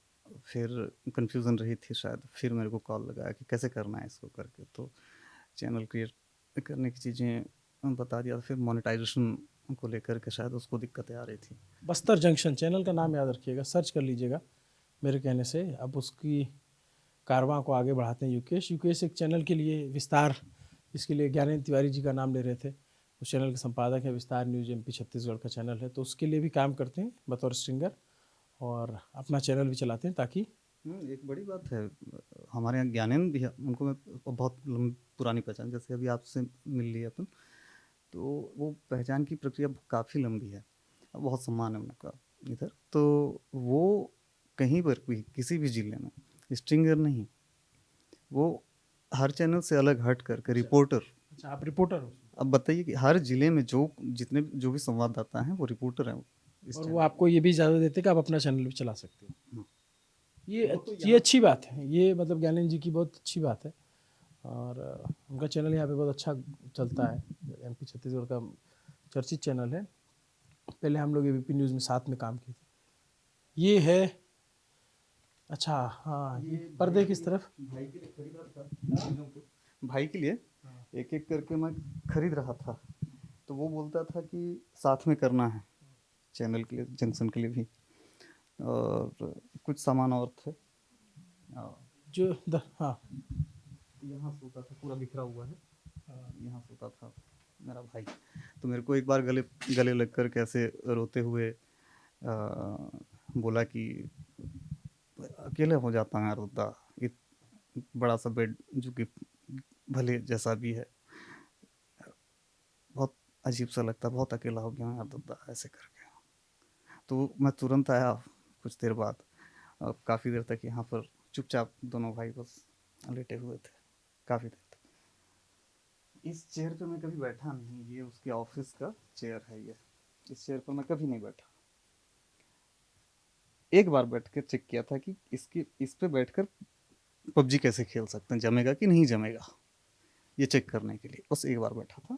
फिर कंफ्यूजन रही थी शायद। फिर मेरे को कॉल लगाया कि कैसे करना है इसको करके, तो चैनल क्रिएट करने की चीज़ें बता दिया। फिर मोनेटाइजेशन को लेकर के शायद उसको दिक्कतें आ रही थी। बस्तर जंक्शन चैनल का नाम याद रखिएगा, सर्च कर लीजिएगा मेरे कहने से। अब उसकी कारवां को आगे बढ़ाते हैं युकेश। युकेश एक चैनल के लिए विस्तार, इसके लिए ज्ञानेंद्र तिवारी जी का नाम ले रहे थे। उस चैनल के संपादक है, विस्तार न्यूज एमपी छत्तीसगढ़ का चैनल है, तो उसके लिए भी काम करते हैं बतौर स्ट्रिंगर, और अपना चैनल भी चलाते हैं ताकि एक बड़ी बात है, हमारे यहाँ ज्ञानेंद्र भी है, उनको मैं बहुत पुरानी पहचान, जैसे अभी आपसे मिल लिए अपन, तो वो पहचान की प्रक्रिया काफ़ी लंबी है, बहुत सम्मान है उनका इधर। तो वो कहीं पर भी किसी भी जिले में स्ट्रिंगर नहीं, वो हर चैनल से अलग हट कर रिपोर्टर। अच्छा, आप रिपोर्टर हो अब बताइए कि हर जिले में जो भी संवाददाता हैं वो रिपोर्टर हैं इस और चैनल वो आपको ये भी इजाज़त देते हैं कि आप अपना चैनल भी चला सकते हो। हाँ। ये अच्छी बात है, ये मतलब ज्ञानेंद्र जी की बहुत अच्छी बात है। और उनका चैनल यहाँ पे बहुत अच्छा चलता है, एमपी छत्तीसगढ़ का चर्चित चैनल है। पहले हम लोग एबीपी न्यूज़ में साथ में काम किए थे। ये है, अच्छा हाँ, ये पर्दे किस तरफ, भाई के लिए खरीद रहा था, भाई के लिए एक एक करके मैं खरीद रहा था, तो वो बोलता था कि साथ में करना है चैनल के लिए, जंक्शन के लिए भी, और कुछ सामान और थे। जो हाँ, यहाँ सोता था, पूरा बिखरा हुआ है, यहाँ सोता था मेरा भाई। तो मेरे को एक बार गले गले लग कर कैसे रोते हुए बोला कि अकेले हो जाता है रोता, बड़ा सा बेड जो कि भले जैसा भी है, बहुत अजीब सा लगता, बहुत अकेला हो गया यार दादा ऐसे करके। तो मैं तुरंत आया कुछ देर बाद, काफ़ी देर तक यहाँ पर चुपचाप दोनों भाई बस लेटे हुए थे काफ़ी देर तक। इस चेयर पे मैं कभी बैठा नहीं, ये उसके ऑफिस का चेयर है ये, इस चेयर पर मैं कभी नहीं बैठा। एक बार बैठ कर चेक किया था कि इस पे बैठकर पबजी कैसे खेल सकते हैं, जमेगा कि नहीं जमेगा, ये चेक करने के लिए बस एक बार बैठा था।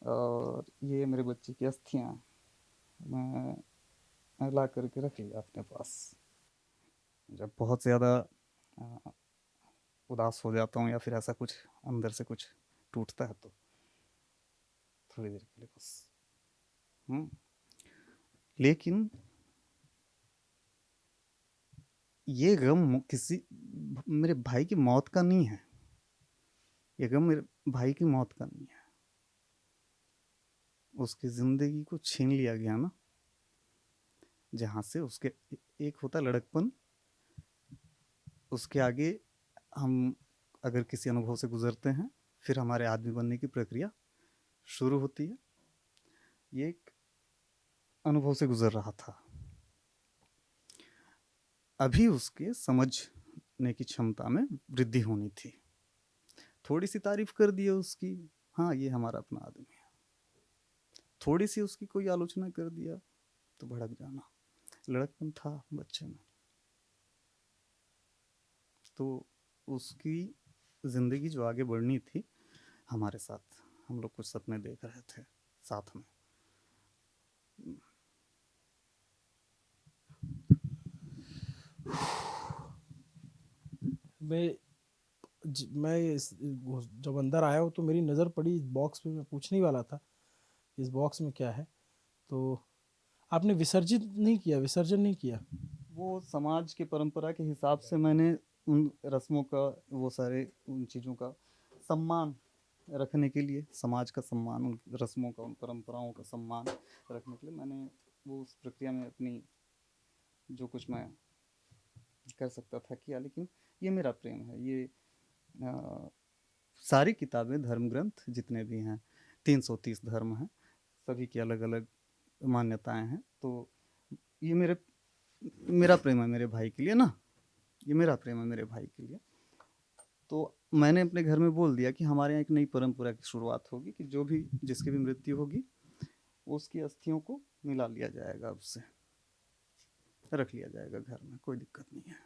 और ये मेरे बच्चे की अस्थियाँ मैं ला करके रख लिया अपने पास। जब बहुत ज़्यादा उदास हो जाता हूँ या फिर ऐसा कुछ अंदर से कुछ टूटता है तो थोड़ी देर के लिए बस। लेकिन ये गम किसी मेरे भाई की मौत का नहीं है, ये गम मेरे भाई की मौत का नहीं है, उसकी ज़िंदगी को छीन लिया गया ना, जहाँ से उसके एक होता लड़कपन, उसके आगे हम अगर किसी अनुभव से गुजरते हैं फिर हमारे आदमी बनने की प्रक्रिया शुरू होती है। ये एक अनुभव से गुजर रहा था, अभी उसके समझने की क्षमता में वृद्धि होनी थी। थोड़ी सी तारीफ कर दी उसकी, हाँ ये हमारा अपना आदमी है, थोड़ी सी उसकी कोई आलोचना कर दिया तो भड़क जाना, लड़कपन था बच्चे में। तो उसकी ज़िंदगी जो आगे बढ़नी थी हमारे साथ, हम लोग कुछ सपने देख रहे थे साथ में। मैं जब अंदर आया हूँ तो मेरी नज़र पड़ी इस बॉक्स पे, मैं पूछने ही वाला था इस बॉक्स में क्या है। तो आपने विसर्जित नहीं किया, विसर्जन नहीं किया? वो समाज की परंपरा के हिसाब से मैंने उन रस्मों का, वो सारे उन चीज़ों का सम्मान रखने के लिए, समाज का सम्मान, उन रस्मों का, उन परंपराओं का सम्मान रखने के लिए मैंने वो उस प्रक्रिया में अपनी जो कुछ मैं कर सकता था किया। लेकिन ये मेरा प्रेम है, ये सारी किताबें, धर्म ग्रंथ जितने भी हैं, 330 धर्म हैं, सभी की अलग अलग मान्यताएं हैं, तो ये मेरे मेरा प्रेम है मेरे भाई के लिए ना, ये मेरा प्रेम है मेरे भाई के लिए। तो मैंने अपने घर में बोल दिया कि हमारे यहाँ एक नई परंपरा की शुरुआत होगी कि जो भी जिसकी भी मृत्यु होगी उसकी अस्थियों को मिला लिया जाएगा, उससे रख लिया जाएगा घर में, कोई दिक्कत नहीं है।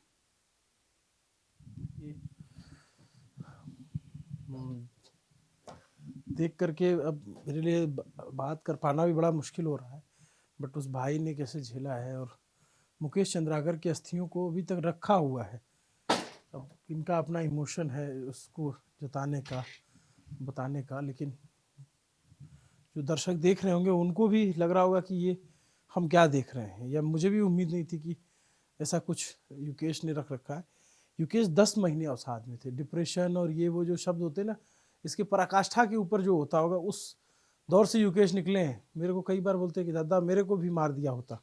ये देख करके अब मेरे लिए बात कर पाना भी बड़ा मुश्किल हो रहा है, बट उस भाई ने कैसे झेला है। और मुकेश चंद्राकर की अस्थियों को अभी तक रखा हुआ है। अब इनका अपना इमोशन है उसको जताने का, बताने का, लेकिन जो दर्शक देख रहे होंगे उनको भी लग रहा होगा कि ये हम क्या देख रहे हैं, या मुझे भी उम्मीद नहीं थी कि ऐसा कुछ युकेश ने रख रखा है। युकेश 10 महीने अवसाद में थे, डिप्रेशन और ये वो जो शब्द होते हैं ना, इसके पराकाष्ठा के ऊपर जो होता होगा, उस दौर से युकेश निकले हैं। मेरे को कई बार बोलते हैं कि दादा मेरे को भी मार दिया होता,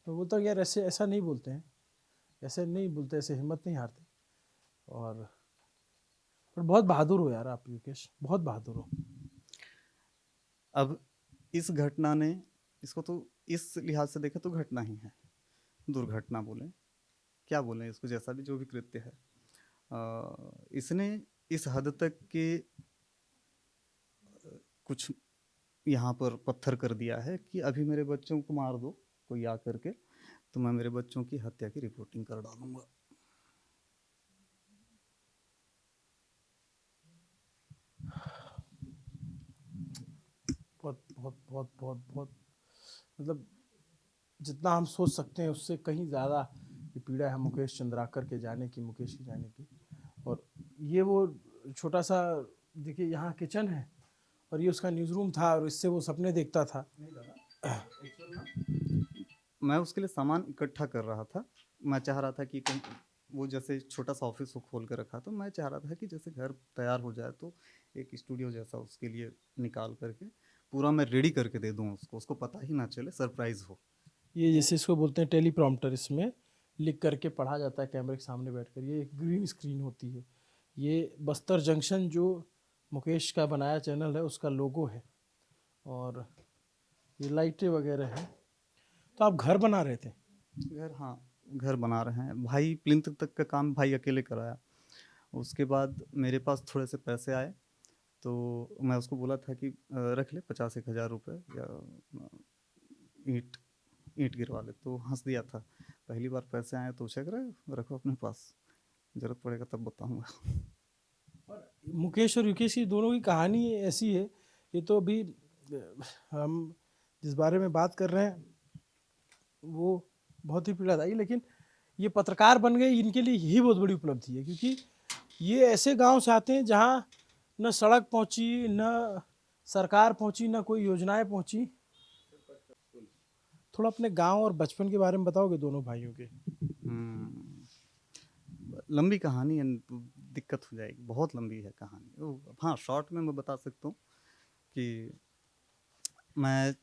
तो बोलता हूँ यार ऐसे ऐसा नहीं बोलते हैं, ऐसे नहीं बोलते, ऐसे हिम्मत नहीं हारते। और पर बहुत बहादुर हो यार आप युकेश, बहुत बहादुर हो। अब इस घटना ने, इसको तो इस लिहाज से देखें तो घटना ही है, दुर्घटना बोलें क्या बोलें इसको, जैसा भी जो भी कृत्य है, इसने इस हद तक के कुछ यहाँ पर पत्थर कर दिया है कि अभी मेरे बच्चों को मार दो कोई आ करके, तो मैं मेरे बच्चों की हत्या की रिपोर्टिंग कर डालूंगा। बहुत बहुत बहुत बहुत बहुत, मतलब जितना हम सोच सकते हैं उससे कहीं ज़्यादा ये पीड़ा है मुकेश चंद्राकर के जाने की, मुकेश के जाने की। और ये वो छोटा सा, देखिए यहाँ किचन है और ये उसका न्यूज़ रूम था, और इससे वो सपने देखता था। मैं उसके लिए सामान इकट्ठा कर रहा था। मैं चाह रहा था कि कहीं वो जैसे छोटा सा ऑफिस को खोल कर रखा, तो मैं चाह रहा था कि जैसे घर तैयार हो जाए तो एक स्टूडियो जैसा उसके लिए निकाल करके पूरा मैं रेडी करके दे दूँ उसको, उसको पता ही ना चले, सरप्राइज हो। ये जैसे इसको बोलते हैं टेलीप्रॉम्प्टर, इसमें लिख करके पढ़ा जाता है कैमरे के सामने बैठकर। ये एक ग्रीन स्क्रीन होती है। ये बस्तर जंक्शन जो मुकेश का बनाया चैनल है उसका लोगो है, और ये लाइटें वगैरह हैं। तो आप घर बना रहे थे? घर, हाँ, घर बना रहे हैं भाई। प्लिंथ तक का काम भाई अकेले कराया। उसके बाद मेरे पास थोड़े से पैसे आए, तो मैं उसको बोला था कि रख ले 50-1 हज़ार रुपये या ईंट ईंट गिरवा ले, तो हंस दिया था। पहली बार पैसे आए तो उछक रहे, रखो अपने पास, ज़रूरत पड़ेगा तब बताऊंगा। मुकेश और युकेश की दोनों की कहानी ऐसी है। ये तो अभी हम जिस बारे में बात कर रहे हैं वो बहुत ही पीड़ादायी, लेकिन ये पत्रकार बन गए इनके लिए यही बहुत बड़ी उपलब्धि है, क्योंकि ये ऐसे गांव से आते हैं जहां न सड़क पहुंची, न सरकार पहुंची, न कोई योजनाएं पहुंची। थोड़ा अपने गांव और बचपन के बारे में बताओगे दोनों भाइयों के? लंबी कहानी है, दिक्कत हो जाएगी, बहुत लंबी है कहानी। हाँ, शॉर्ट में मैं बता सकता हूँ कि मैं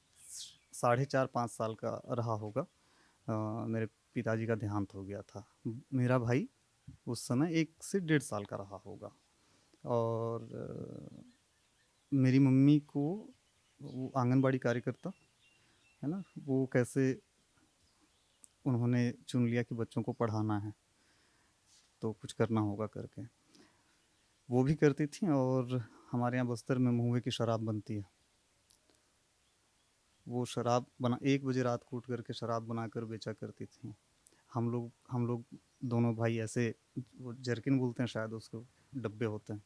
4.5-5 साल का रहा होगा। मेरे पिताजी का देहांत हो गया था। मेरा भाई उस समय 1 से 1.5 साल का रहा होगा। और मेरी मम्मी को, वो आंगनबाड़ी कार्यकर्ता है ना, वो कैसे उन्होंने चुन लिया कि बच्चों को पढ़ाना है तो कुछ करना होगा करके वो भी करती थी। और हमारे यहाँ बस्तर में महुए की शराब बनती है। वो शराब बना 1 बजे रात को उठ करके शराब बनाकर बेचा करती थी। हम लोग दोनों भाई ऐसे, वो जर्किन बोलते हैं शायद उसको, डब्बे होते हैं,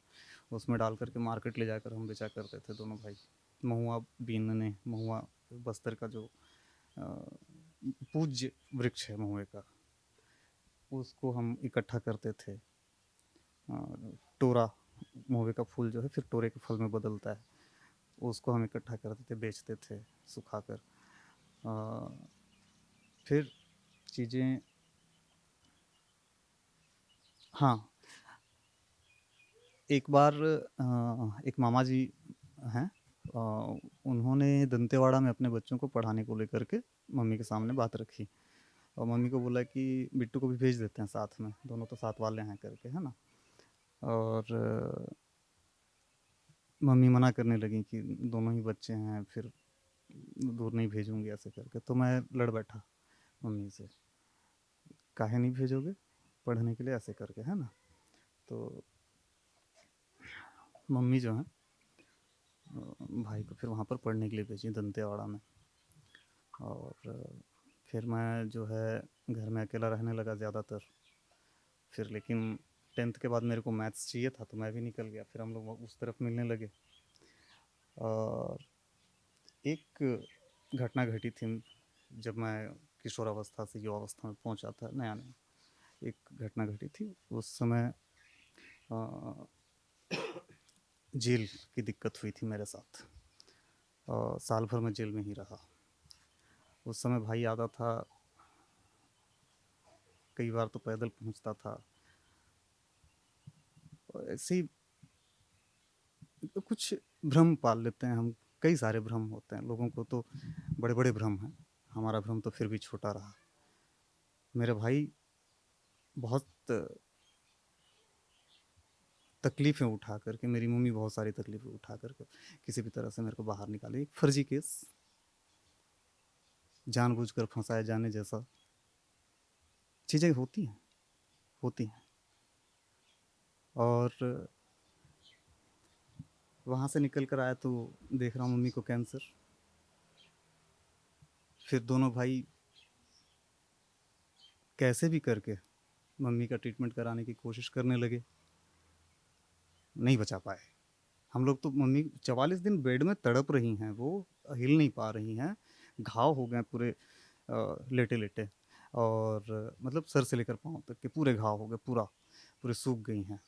उसमें डाल करके मार्केट ले जाकर हम बेचा करते थे दोनों भाई। महुआ बीनने, महुआ बस्तर का जो पूज्य वृक्ष है महुए का, उसको हम इकट्ठा करते थे। टोरा, महुए का फूल जो है फिर टोरे के फल में बदलता है, उसको हम इकट्ठा करते थे, बेचते थे सुखाकर। फिर चीज़ें, हाँ, एक बार एक मामा जी हैं, उन्होंने दंतेवाड़ा में अपने बच्चों को पढ़ाने को लेकर के मम्मी के सामने बात रखी, और मम्मी को बोला कि बिट्टू को भी भेज देते हैं साथ में, दोनों तो साथ वाले हैं करके, है ना। और मम्मी मना करने लगी कि दोनों ही बच्चे हैं, फिर दूर नहीं भेजूंगी ऐसे करके। तो मैं लड़ बैठा मम्मी से, काहे नहीं भेजोगे पढ़ने के लिए, ऐसे करके, है ना। तो मम्मी जो है भाई को फिर वहाँ पर पढ़ने के लिए भेजी दंतेवाड़ा में। और फिर मैं जो है घर में अकेला रहने लगा ज़्यादातर। फिर लेकिन 10th के बाद मेरे को मैथ्स चाहिए था तो मैं भी निकल गया, फिर हम लोग उस तरफ मिलने लगे। और एक घटना घटी थी जब मैं किशोरावस्था से युवावस्था में पहुंचा था नया नया। एक घटना घटी थी उस समय, जेल की दिक्कत हुई थी मेरे साथ। साल भर मैं जेल में ही रहा। उस समय भाई आता था, कई बार तो पैदल पहुंचता था। और ऐसे ही कुछ भ्रम पाल लेते हैं हम, कई सारे भ्रम होते हैं लोगों को, तो बड़े बड़े भ्रम हैं। हमारा भ्रम तो फिर भी छोटा रहा। मेरे भाई बहुत तकलीफ़ें उठा करके, मेरी मम्मी बहुत सारी तकलीफ़ें उठा करके किसी भी तरह से मेरे को बाहर निकाले। एक फर्जी केस, जानबूझकर फंसाए जाने जैसा चीज़ें होती हैं, होती हैं। और वहाँ से निकल कर आया तो देख रहा हूँ मम्मी को कैंसर। फिर दोनों भाई कैसे भी करके मम्मी का ट्रीटमेंट कराने की कोशिश करने लगे, नहीं बचा पाए। हम लोग तो, मम्मी 44 दिन बेड में तड़प रही हैं, वो हिल नहीं पा रही हैं, घाव हो गए पूरे लेटे लेटे। और मतलब सर से लेकर पाँव तक के पूरे घाव हो गए, पूरे सूख गई हैं।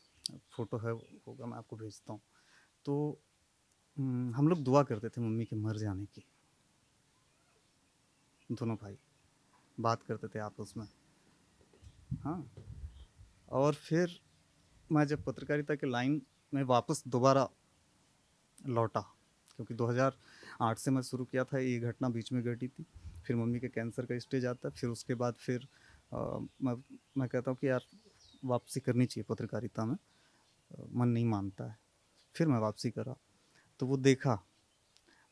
फ़ोटो है, होगा, मैं आपको भेजता हूँ। तो हम लोग दुआ करते थे मम्मी के मर जाने की। दोनों भाई बात करते थे आपस में। हाँ। और फिर मैं जब पत्रकारिता के लाइन में वापस दोबारा लौटा, क्योंकि 2008 से मैं शुरू किया था, ये घटना बीच में घटी थी। फिर मम्मी के कैंसर का स्टेज आता है, फिर उसके बाद फिर मैं कहता हूँ कि यार वापसी करनी चाहिए पत्रकारिता में, मन नहीं मानता है। फिर मैं वापसी करा तो वो देखा,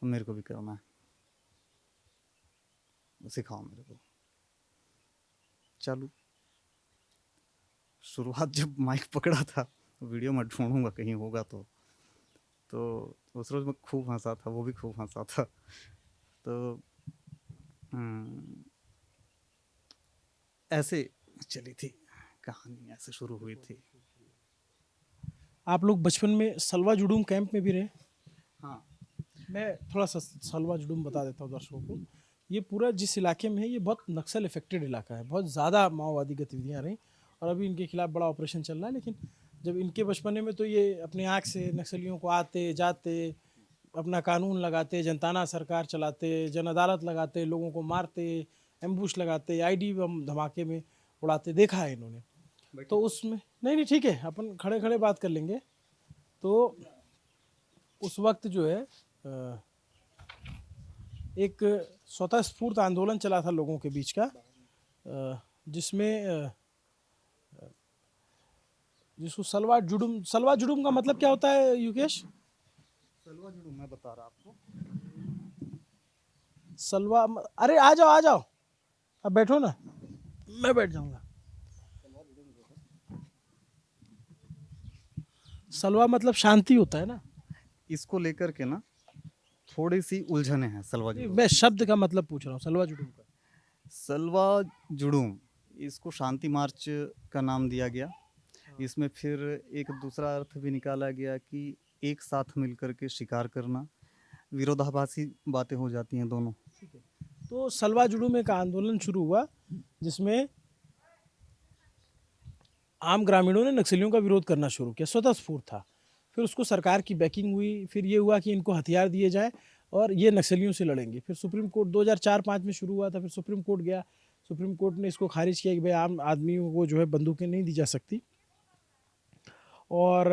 मेरे को भी करना है, सिखाओ मेरे को। चालू शुरुआत जब माइक पकड़ा था, वीडियो मैं ढूंढूंगा कहीं होगा तो उस रोज मैं खूब हंसा था, वो भी खूब हंसा था। तो ऐसे चली थी कहानी, ऐसे शुरू हुई थी। आप लोग बचपन में सलवा जुडूम कैंप में भी रहे? हाँ, मैं थोड़ा सा सलवा जुडूम बता देता हूँ दर्शकों को। ये पूरा जिस इलाके में है, ये बहुत नक्सल इफेक्टेड इलाका है, बहुत ज़्यादा माओवादी गतिविधियाँ रहीं और अभी इनके खिलाफ बड़ा ऑपरेशन चल रहा है। लेकिन जब इनके बचपने में तो ये अपने आँख से नक्सलियों को आते जाते, अपना कानून लगाते, जनताना सरकार चलाते, जन अदालत लगाते, लोगों को मारते, एम्बुश लगाते, आईडी बम धमाके में उड़ाते, देखा है इन्होंने। तो उसमें नहीं ठीक है, अपन खड़े खड़े बात कर लेंगे। तो उस वक्त जो है एक स्वतः स्फूर्त आंदोलन चला था लोगों के बीच का, जिसमें जिसको सलवा जुडुम का मतलब क्या होता है युकेश? सलवा जुड़ू मैं बता रहा आपको। अरे आ जाओ, अब बैठो ना, मैं बैठ जाऊंगा। सलवा मतलब शांति होता है ना? इसको लेकर के ना थोड़ी सी उलझने हैं सलवा जुड़ूम। मैं शब्द का मतलब पूछ रहा हूँ, सलवा जुडुम का। सलवा जुड़ूम, इसको शांति मार्च का नाम दिया गया। इसमें फिर एक दूसरा अर्थ भी निकाला गया कि एक साथ मिलकर के शिकार करना। विरोधाभासी बातें हो जाती हैं दोनों। तो सलवा जुडुम एक आंदोलन शुरू हुआ जिसमें आम ग्रामीणों ने नक्सलियों का विरोध करना शुरू किया, स्वतः स्फूर्त था। फिर उसको सरकार की बैकिंग हुई, फिर ये हुआ कि इनको हथियार दिए जाए और ये नक्सलियों से लड़ेंगे। फिर सुप्रीम कोर्ट 2004-5 में शुरू हुआ था, फिर सुप्रीम कोर्ट गया, सुप्रीम कोर्ट ने इसको खारिज किया कि भाई आम आदमियों को जो है बंदूकें नहीं दी जा सकती। और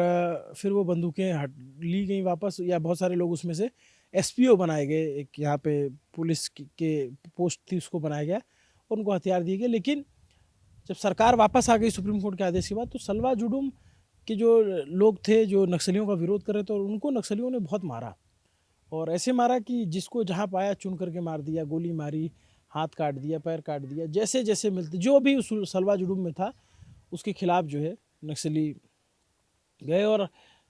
फिर वो बंदूकें ली गई वापस, या बहुत सारे लोग उसमें से एसपीओ बनाए गए, एक यहाँ पे पुलिस के पोस्ट थी उसको बनाया गया, उनको हथियार दिए गए। लेकिन जब सरकार वापस आ गई सुप्रीम कोर्ट के आदेश के बाद, तो सलवा जुडुम के जो लोग थे जो नक्सलियों का विरोध कर रहे थे, और उनको नक्सलियों ने बहुत मारा, और ऐसे मारा कि जिसको जहाँ पाया चुन करके मार दिया, गोली मारी, हाथ काट दिया, पैर काट दिया, जैसे जैसे मिलते जो भी उस सलवा जुडूम में था उसके खिलाफ जो है नक्सली गए और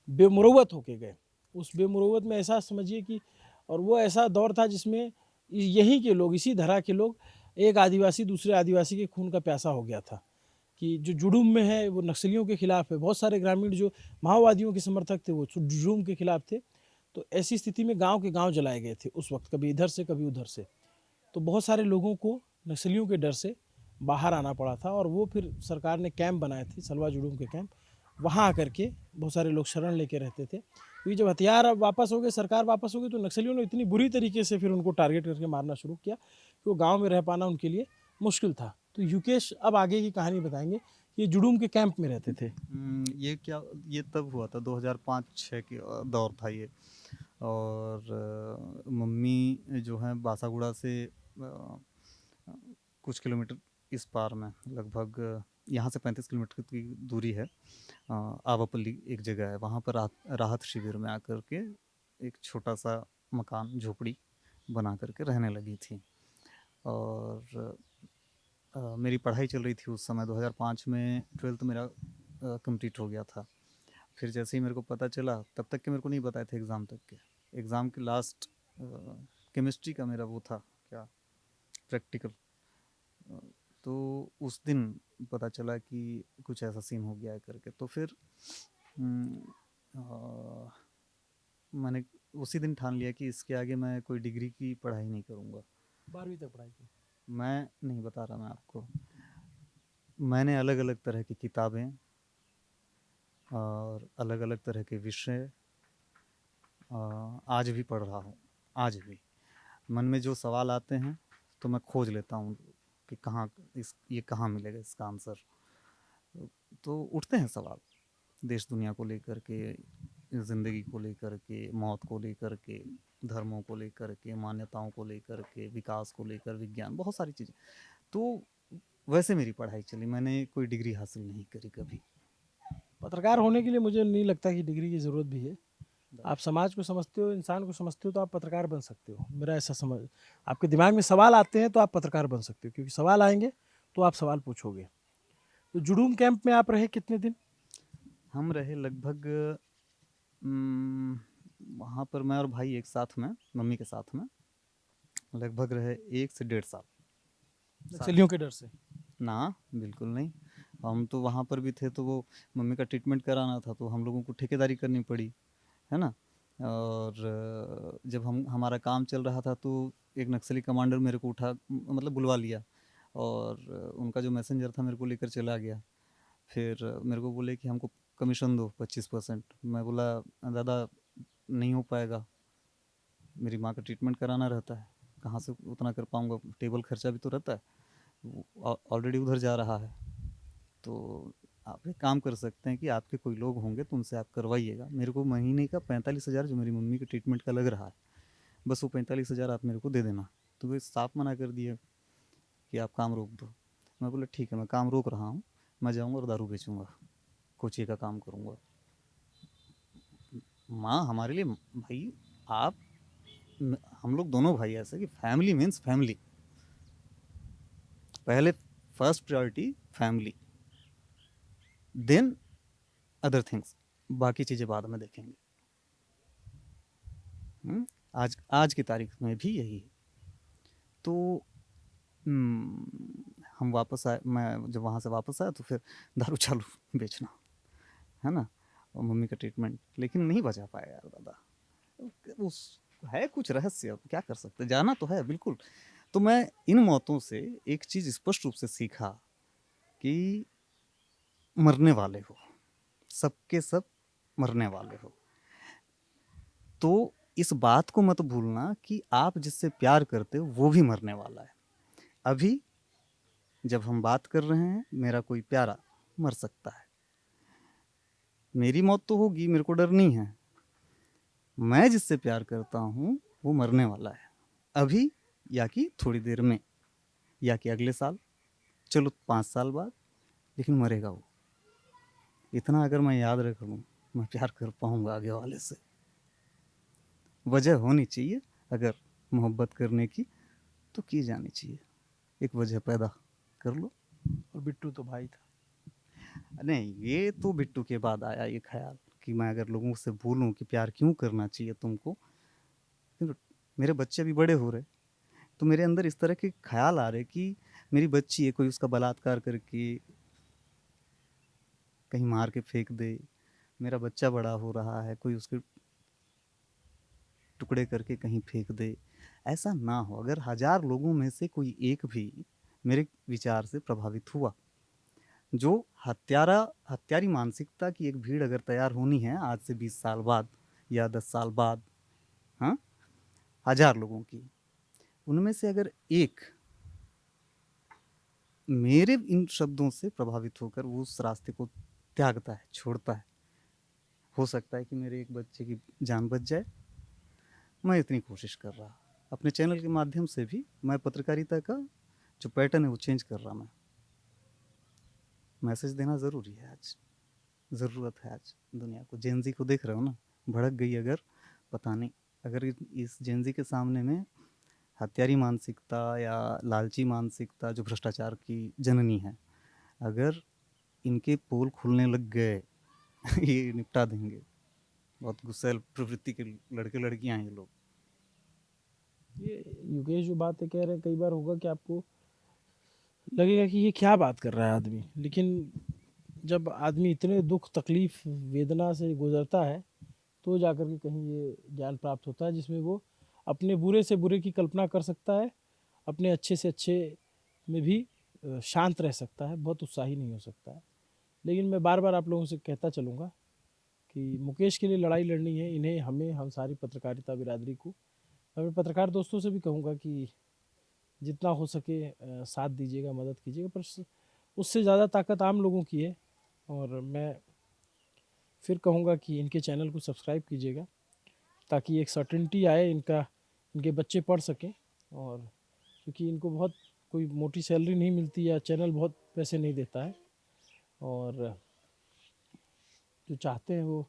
बेमुरवत होके गए। उस बेमुरवत में ऐसा समझिए कि और वो ऐसा दौर था जिसमें यहीं के लोग, इसी धरा के लोग, एक आदिवासी दूसरे आदिवासी के खून का प्यासा हो गया था कि जो जुडूम में है वो नक्सलियों के खिलाफ है। बहुत सारे ग्रामीण जो माओवादियों के समर्थक थे वो जुडूम के खिलाफ थे। तो ऐसी स्थिति में गांव के गांव जलाए गए थे उस वक्त, कभी इधर से कभी उधर से। तो बहुत सारे लोगों को नक्सलियों के डर से बाहर आना पड़ा था और वो फिर सरकार ने कैंप बनाए थे, सलवा जुडूम के कैंप। वहाँ आकर के बहुत सारे लोग शरण लेके रहते थे। क्योंकि जब हथियार अब वापस हो गए, सरकार वापस हो गई, तो नक्सलियों ने इतनी बुरी तरीके से फिर उनको टारगेट करके मारना शुरू किया कि वो गाँव में रह पाना उनके लिए मुश्किल था। तो युकेश अब आगे की कहानी बताएंगे कि ये जुडूम के कैंप में रहते थे। ये तब हुआ था 2005-6 के दौर था ये। और मम्मी जो है बासागुड़ा से कुछ किलोमीटर इस पार में, लगभग यहाँ से 35 किलोमीटर की दूरी है, आवापल्ली एक जगह है, वहाँ पर राहत शिविर में आकर के एक छोटा सा मकान झोपड़ी बना करके रहने लगी थी। और मेरी पढ़ाई चल रही थी उस समय। 2005 में 12th मेरा कंप्लीट हो गया था। फिर जैसे ही मेरे को पता चला, तब तक के मेरे को नहीं बताए थे एग्ज़ाम तक के। एग्ज़ाम के लास्ट केमिस्ट्री का मेरा वो था क्या, प्रैक्टिकल। तो उस दिन पता चला कि कुछ ऐसा सीन हो गया है करके। तो फिर मैंने उसी दिन ठान लिया कि इसके आगे मैं कोई डिग्री की पढ़ाई नहीं करूँगा। 12वीं तक पढ़ाई की। मैं नहीं बता रहा मैं आपको। मैंने अलग अलग तरह की किताबें और अलग अलग तरह के विषय आज भी पढ़ रहा हूँ। आज भी मन में जो सवाल आते हैं तो मैं खोज लेता हूँ कि ये कहाँ मिलेगा इसका आंसर। तो उठते हैं सवाल देश दुनिया को लेकर के, ज़िंदगी को लेकर के, मौत को लेकर के, धर्मों को लेकर के, मान्यताओं को लेकर के, विकास को लेकर, विज्ञान, बहुत सारी चीज़ें। तो वैसे मेरी पढ़ाई चली। मैंने कोई डिग्री हासिल नहीं करी कभी। पत्रकार होने के लिए मुझे नहीं लगता कि डिग्री की ज़रूरत भी है। आप समाज को समझते हो, इंसान को समझते हो, तो आप पत्रकार बन सकते हो। मेरा ऐसा समझ, आपके दिमाग में सवाल आते हैं तो आप पत्रकार बन सकते हो, क्योंकि सवाल आएंगे तो आप सवाल पूछोगे। तो जुडूम कैंप में आप रहे कितने दिन? हम रहे लगभग वहाँ पर मैं और भाई एक साथ में, मम्मी के साथ में लगभग रहे 1 से 1.5 साल। नक्सलियों के डर से? ना, बिल्कुल नहीं। हम तो वहाँ पर भी थे तो वो मम्मी का ट्रीटमेंट कराना था, तो हम लोगों को ठेकेदारी करनी पड़ी, है ना। और जब हमारा काम चल रहा था तो एक नक्सली कमांडर मेरे को मतलब बुलवा लिया, और उनका जो मैसेंजर था मेरे को लेकर चला गया। फिर मेरे को बोले कि हमको कमीशन दो 25%। मैं बोला दादा नहीं हो पाएगा, मेरी माँ का ट्रीटमेंट कराना रहता है, कहाँ से उतना कर पाऊँगा, टेबल खर्चा भी तो रहता है, ऑलरेडी उधर जा रहा है। तो आप एक काम कर सकते हैं कि आपके कोई लोग होंगे तो उनसे आप करवाइएगा। मेरे को महीने का 45,000 जो मेरी मम्मी के ट्रीटमेंट का लग रहा है, बस वो 45,000 आप मेरे को दे देना। तो वो साफ मना कर दिया कि आप काम रोक दो। मैं बोला ठीक है, मैं काम रोक रहा हूँ, मैं जाऊँगा और दारू बेचूँगा, कोचिए का काम करूँगा। माँ हमारे लिए, भाई आप, हम लोग दोनों भाई ऐसे कि फैमिली मीन्स फैमिली, पहले first priority family, then other things, बाकी चीज़ें बाद में देखेंगे। आज की तारीख में भी यही है। तो हम वापस आए, मैं जब वहाँ से वापस आया तो फिर दारू चालू बेचना, है ना, और मम्मी का ट्रीटमेंट। लेकिन नहीं बचा पाया यार दादा, उस है कुछ रहस्य, अब क्या कर सकते, जाना तो है बिल्कुल। तो मैं इन मौतों से एक चीज़ स्पष्ट रूप से सीखा कि मरने वाले हो, सबके सब मरने वाले हो। तो इस बात को मत भूलना कि आप जिससे प्यार करते हो वो भी मरने वाला है। अभी जब हम बात कर रहे हैं, मेरा कोई प्यारा मर सकता है, मेरी मौत तो होगी, मेरे को डर नहीं है। मैं जिससे प्यार करता हूँ वो मरने वाला है, अभी या कि थोड़ी देर में, या कि अगले साल, चलो 5 साल बाद, लेकिन मरेगा वो। इतना अगर मैं याद रख लूँ, मैं प्यार कर पाऊँगा आगे वाले से। वजह होनी चाहिए अगर मोहब्बत करने की, तो की जानी चाहिए। एक वजह पैदा कर लो। और बिट्टू तो भाई था। नहीं, ये तो बिट्टू के बाद आया ये ख्याल कि मैं अगर लोगों से बोलूं कि प्यार क्यों करना चाहिए तुमको, फिर मेरे बच्चे अभी बड़े हो रहे, तो मेरे अंदर इस तरह के ख्याल आ रहे कि मेरी बच्ची है, कोई उसका बलात्कार करके कहीं मार के फेंक दे, मेरा बच्चा बड़ा हो रहा है, कोई उसके टुकड़े करके कहीं फेंक दे। ऐसा ना हो। अगर 1000 लोगों में से कोई एक भी मेरे विचार से प्रभावित हुआ, जो हत्यारी मानसिकता की एक भीड़ अगर तैयार होनी है आज से 20 साल बाद या 10 साल बाद, हाँ, 1000 लोगों की, उनमें से अगर एक मेरे इन शब्दों से प्रभावित होकर वो उस रास्ते को त्यागता है, छोड़ता है, हो सकता है कि मेरे एक बच्चे की जान बच जाए। मैं इतनी कोशिश कर रहा, अपने चैनल के माध्यम से भी मैं पत्रकारिता का जो पैटर्न है वो चेंज कर रहा। मैं मैसेज देना ज़रूरी है आज, ज़रूरत है आज दुनिया को। जेनजी को देख रहे हो ना, भड़क गई अगर, पता नहीं, अगर इस जेनजी के सामने में हत्यारी मानसिकता या लालची मानसिकता जो भ्रष्टाचार की जननी है, अगर इनके पोल खुलने लग गए ये निपटा देंगे। बहुत गुस्सैल प्रवृत्ति के लड़के लड़कियां हैं ये लोग। ये योगेश जो बातें कह रहे हैं, कई बार होगा कि आपको लगेगा कि ये क्या बात कर रहा है आदमी, लेकिन जब आदमी इतने दुख तकलीफ वेदना से गुजरता है तो जाकर के कहीं ये ज्ञान प्राप्त होता है जिसमें वो अपने बुरे से बुरे की कल्पना कर सकता है, अपने अच्छे से अच्छे में भी शांत रह सकता है, बहुत उत्साही नहीं हो सकता है। लेकिन मैं बार बार आप लोगों से कहता चलूँगा कि मुकेश के लिए लड़ाई लड़नी है, इन्हें, हमें, हम सारी पत्रकारिता बिरादरी को, मैं पत्रकार दोस्तों से भी कहूँगा कि जितना हो सके साथ दीजिएगा, मदद कीजिएगा, पर उससे ज़्यादा ताकत आम लोगों की है। और मैं फिर कहूँगा कि इनके चैनल को सब्सक्राइब कीजिएगा ताकि एक सर्टेनिटी आए, इनके बच्चे पढ़ सकें। और क्योंकि इनको बहुत कोई मोटी सैलरी नहीं मिलती या चैनल बहुत पैसे नहीं देता है, और जो चाहते हैं वो,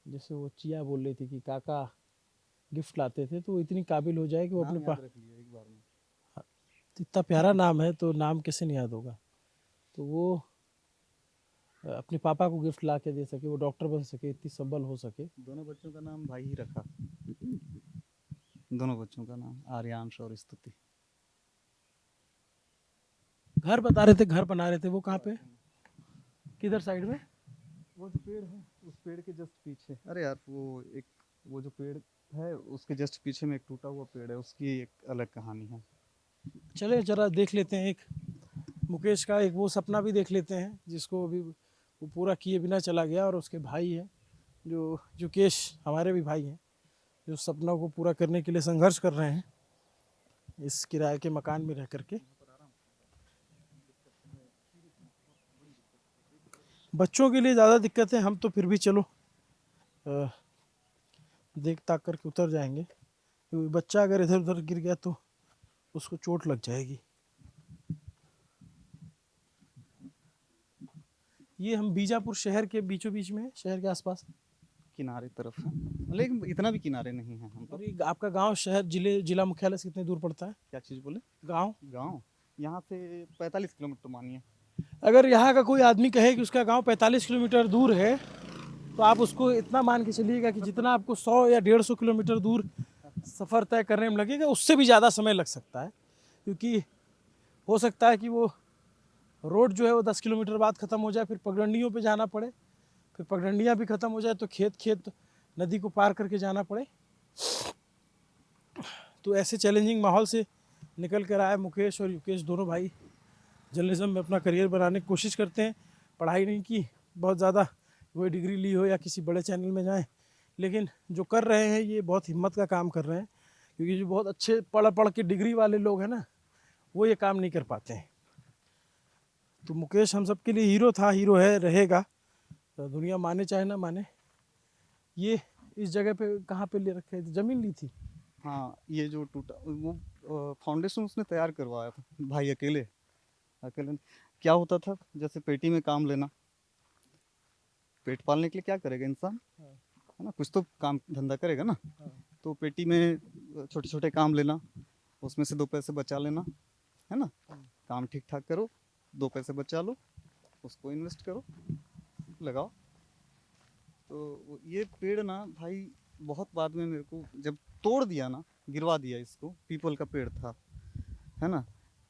जैसे वो चिया बोल रही थी कि काका गिफ्ट लाते थे, तो वो इतनी काबिल हो जाए कि वो अपने पास, इतना प्यारा नाम है तो नाम कैसे नहीं याद होगा, तो वो अपने पापा को गिफ्ट ला के दे सके, वो डॉक्टर बन सके, इतनी सबल हो सके। दोनों बच्चों का नाम भाई ही रखा, दोनों बच्चों का नाम आर्यांश और स्तुति। घर बता रहे थे, घर बना रहे थे, वो कहाँ पे, किधर साइड में? वो जो पेड़ है उस पेड़ के जस्ट पीछे, अरे यार वो जो पेड़ है उसके जस्ट पीछे में एक टूटा हुआ पेड़ है, उसकी एक अलग कहानी है। चले जरा देख लेते हैं, एक मुकेश का एक वो सपना भी देख लेते हैं जिसको अभी वो पूरा किए बिना चला गया, और उसके भाई हैं जो युकेश, हमारे भी भाई हैं, जो सपना को पूरा करने के लिए संघर्ष कर रहे हैं इस किराए के मकान में रह करके। बच्चों के लिए ज़्यादा दिक्कत है, हम तो फिर भी चलो देख ताक करके उतर जाएंगे, क्योंकि बच्चा अगर इधर उधर गिर गया तो उसको चोट लग जाएगी। ये हम बीजापुर शहर के बीचों बीच में है, शहर के आसपास, किनारे तरफ है, लेकिन इतना भी किनारे नहीं है हम तो। और ये आपका गांव शहर जिला मुख्यालय से कितने दूर पड़ता है? क्या चीज़ बोले? गांव गांव यहाँ से 45 किलोमीटर मानिए। अगर यहाँ का कोई आदमी कहे कि उसका गांव 45 किलोमीटर दूर है, तो आप उसको इतना मान के चलिएगा कि जितना आपको 100 या 150 किलोमीटर दूर सफ़र तय करने में लगेगा, उससे भी ज़्यादा समय लग सकता है, क्योंकि हो सकता है कि वो रोड जो है वो 10 किलोमीटर बाद ख़त्म हो जाए, फिर पगडंडियों पे जाना पड़े, फिर पगडंडियाँ भी ख़त्म हो जाए तो खेत नदी को पार करके जाना पड़े। तो ऐसे चैलेंजिंग माहौल से निकल कर आए मुकेश और युकेश, दोनों भाई जर्नलिज्म में अपना करियर बनाने की कोशिश करते हैं। पढ़ाई नहीं की बहुत ज़्यादा, कोई डिग्री ली हो या किसी बड़े चैनल में जाएं, लेकिन जो कर रहे हैं ये बहुत हिम्मत का काम कर रहे हैं, क्योंकि जो बहुत अच्छे पढ़ के डिग्री वाले लोग हैं ना, वो ये काम नहीं कर पाते हैं। तो मुकेश हम सब के लिए हीरो था, हीरो है, रहेगा, तो दुनिया माने चाहे ना माने। ये इस जगह पे कहाँ पे ले रखे थे, ज़मीन ली थी? हाँ, ये जो टूटा वो फाउंडेशन उसने तैयार करवाया था भाई, अकेले अकेले। क्या होता था, जैसे पेटी में काम लेना, पेट पालने के लिए क्या करेगा इंसान, है ना, कुछ तो काम धंधा करेगा ना। तो पेटी में छोटे छोटे काम लेना, उसमें से 2 पैसे बचा लेना, है ना, काम ठीक ठाक करो, 2 पैसे बचा लो, उसको इन्वेस्ट करो, लगाओ। तो ये पेड़ ना भाई बहुत बाद में मेरे को जब तोड़ दिया ना, गिरवा दिया इसको, पीपल का पेड़ था, है ना,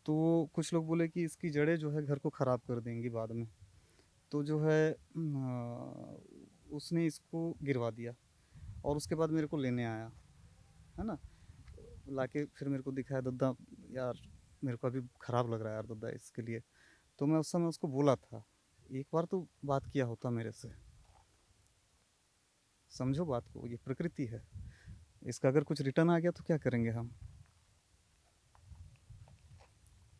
तो कुछ लोग बोले कि इसकी जड़ें जो है घर को ख़राब कर देंगी बाद में, तो जो है उसने इसको गिरवा दिया और उसके बाद मेरे को लेने आया, है ना, लाके फिर मेरे को दिखाया, दद्दा यार मेरे को अभी ख़राब लग रहा है यार दद्दा इसके लिए। तो मैं उस समय उसको बोला था, एक बार तो बात किया होता मेरे से, समझो बात को, ये प्रकृति है, इसका अगर कुछ रिटर्न आ गया तो क्या करेंगे हम।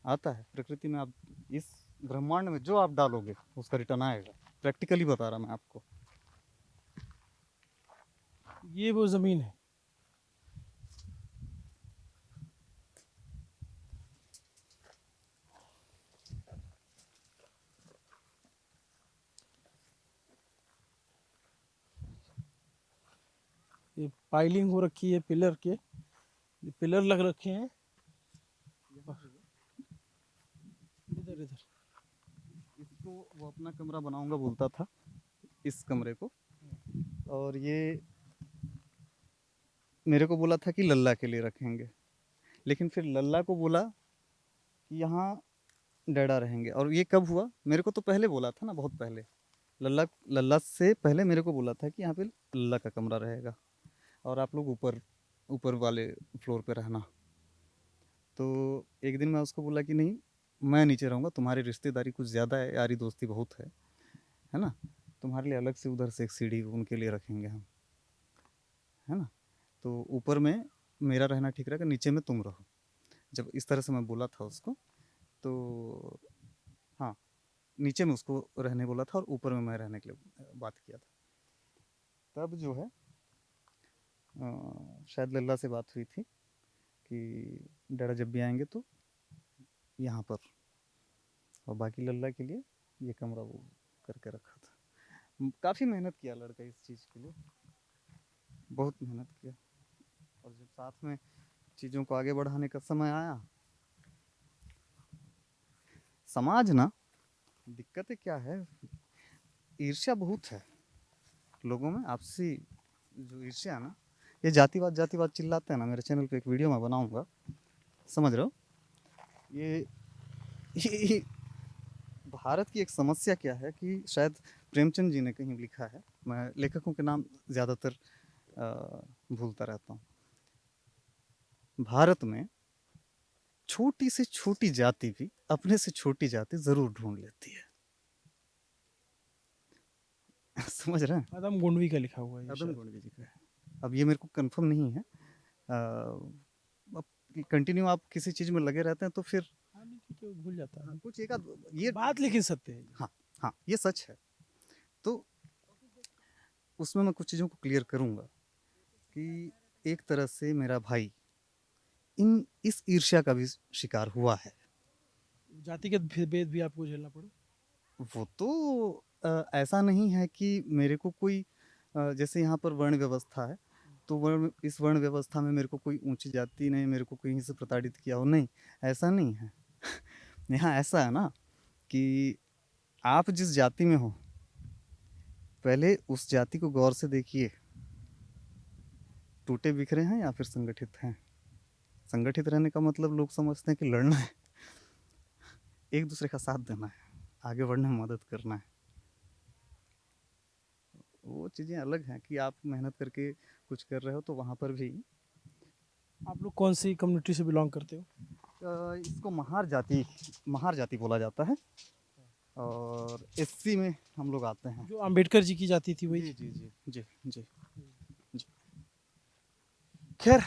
आता है प्रकृति में, आप इस ब्रह्मांड में जो आप डालोगे उसका रिटर्न आएगा, प्रैक्टिकली बता रहा मैं आपको। ये वो ज़मीन है। ये पाइलिंग हो रखी है पिलर के, ये पिलर लग रखे हैं इधर इधर। इसको वो अपना कमरा बनाऊंगा बोलता था, इस कमरे को, और ये मेरे को बोला था कि लल्ला के लिए रखेंगे, लेकिन फिर लल्ला को बोला कि यहाँ डैडा रहेंगे। और ये कब हुआ, मेरे को तो पहले बोला था ना, बहुत पहले, लल्ला लल्ला से पहले मेरे को बोला था कि यहाँ पे लल्ला का कमरा रहेगा और आप लोग ऊपर ऊपर वाले फ्लोर पे रहना। तो एक दिन मैं उसको बोला कि नहीं, मैं नीचे रहूँगा, तुम्हारी रिश्तेदारी कुछ ज़्यादा है, यारी दोस्ती बहुत है ना, तुम्हारे लिए अलग से उधर से एक सीढ़ी उनके लिए रखेंगे हम, है ना, तो ऊपर में मेरा रहना ठीक रहेगा, नीचे में तुम रहो। जब इस तरह से मैं बोला था उसको, तो हाँ, नीचे में उसको रहने बोला था और ऊपर में मैं रहने के लिए बात किया था। तब जो है शायद लल्ला से बात हुई थी कि डैडा जब भी आएंगे तो यहाँ पर, और बाकी लल्ला के लिए ये कमरा वो करके रखा था। काफ़ी मेहनत किया लड़का इस चीज़ के लिए, बहुत मेहनत किया, और जब साथ में चीज़ों को आगे बढ़ाने का समय आया, समाज ना, दिक्कतें क्या है, ईर्ष्या बहुत है लोगों में, आपसी जो ईर्ष्या ना, ये जातिवाद चिल्लाते हैं ना, मेरे चैनल पे एक वीडियो मैं बनाऊंगा, समझ रहे हो, ये भारत की एक समस्या क्या है कि शायद प्रेमचंद जी ने कहीं लिखा है, मैं लेखकों के नाम ज़्यादातर भूलता रहता हूँ। भारत में छोटी से छोटी जाति भी अपने से छोटी जाति जरूर ढूंढ लेती है। समझ रहे हैं, आदम गोंडवी का लिखा हुआ है ये आदम शायद। गोंडवी जी का है। अब ये मेरे को कंफर्म नहीं है, अब कंटिन्यू आप किसी चीज़ में लगे रहते हैं तो फिर हाँ, नहीं, ठीक है, वो भूल जाता है कुछ एक आध ये बात, लेकिन सत्य है। हाँ हाँ, ये सच है। तो उसमें मैं कुछ चीज़ों को क्लियर करूँगा कि एक तरह से मेरा भाई इस ईर्ष्या का भी शिकार हुआ है। जातिगत भेद भी आपको झेलना पड़ा। वो तो ऐसा नहीं है कि मेरे को कोई जैसे यहाँ पर वर्ण व्यवस्था है, तो इस वर्ण व्यवस्था में मेरे को कोई ऊंची जाति ने मेरे को कहीं से प्रताड़ित किया हो, नहीं, ऐसा नहीं है। यहाँ ऐसा है ना कि आप जिस जाति में हो, पहले उस जाति को गौर से देखिए, टूटे बिखरे हैं या फिर संगठित हैं। संगठित रहने का मतलब लोग समझते हैं कि लड़ना है, एक दूसरे का साथ देना है, आगे बढ़ने में मदद करना है। वो चीज़ें अलग हैं कि आप मेहनत करके कुछ कर रहे हो, तो वहाँ पर भी आप लोग कौन सी कम्युनिटी से बिलोंग करते हो? इसको महार जाति बोला जाता है, और एससी में हम लोग आते हैं। जो अंबेडकर जी की जाति थी वही? जी जी जी जी जी जी। खैर,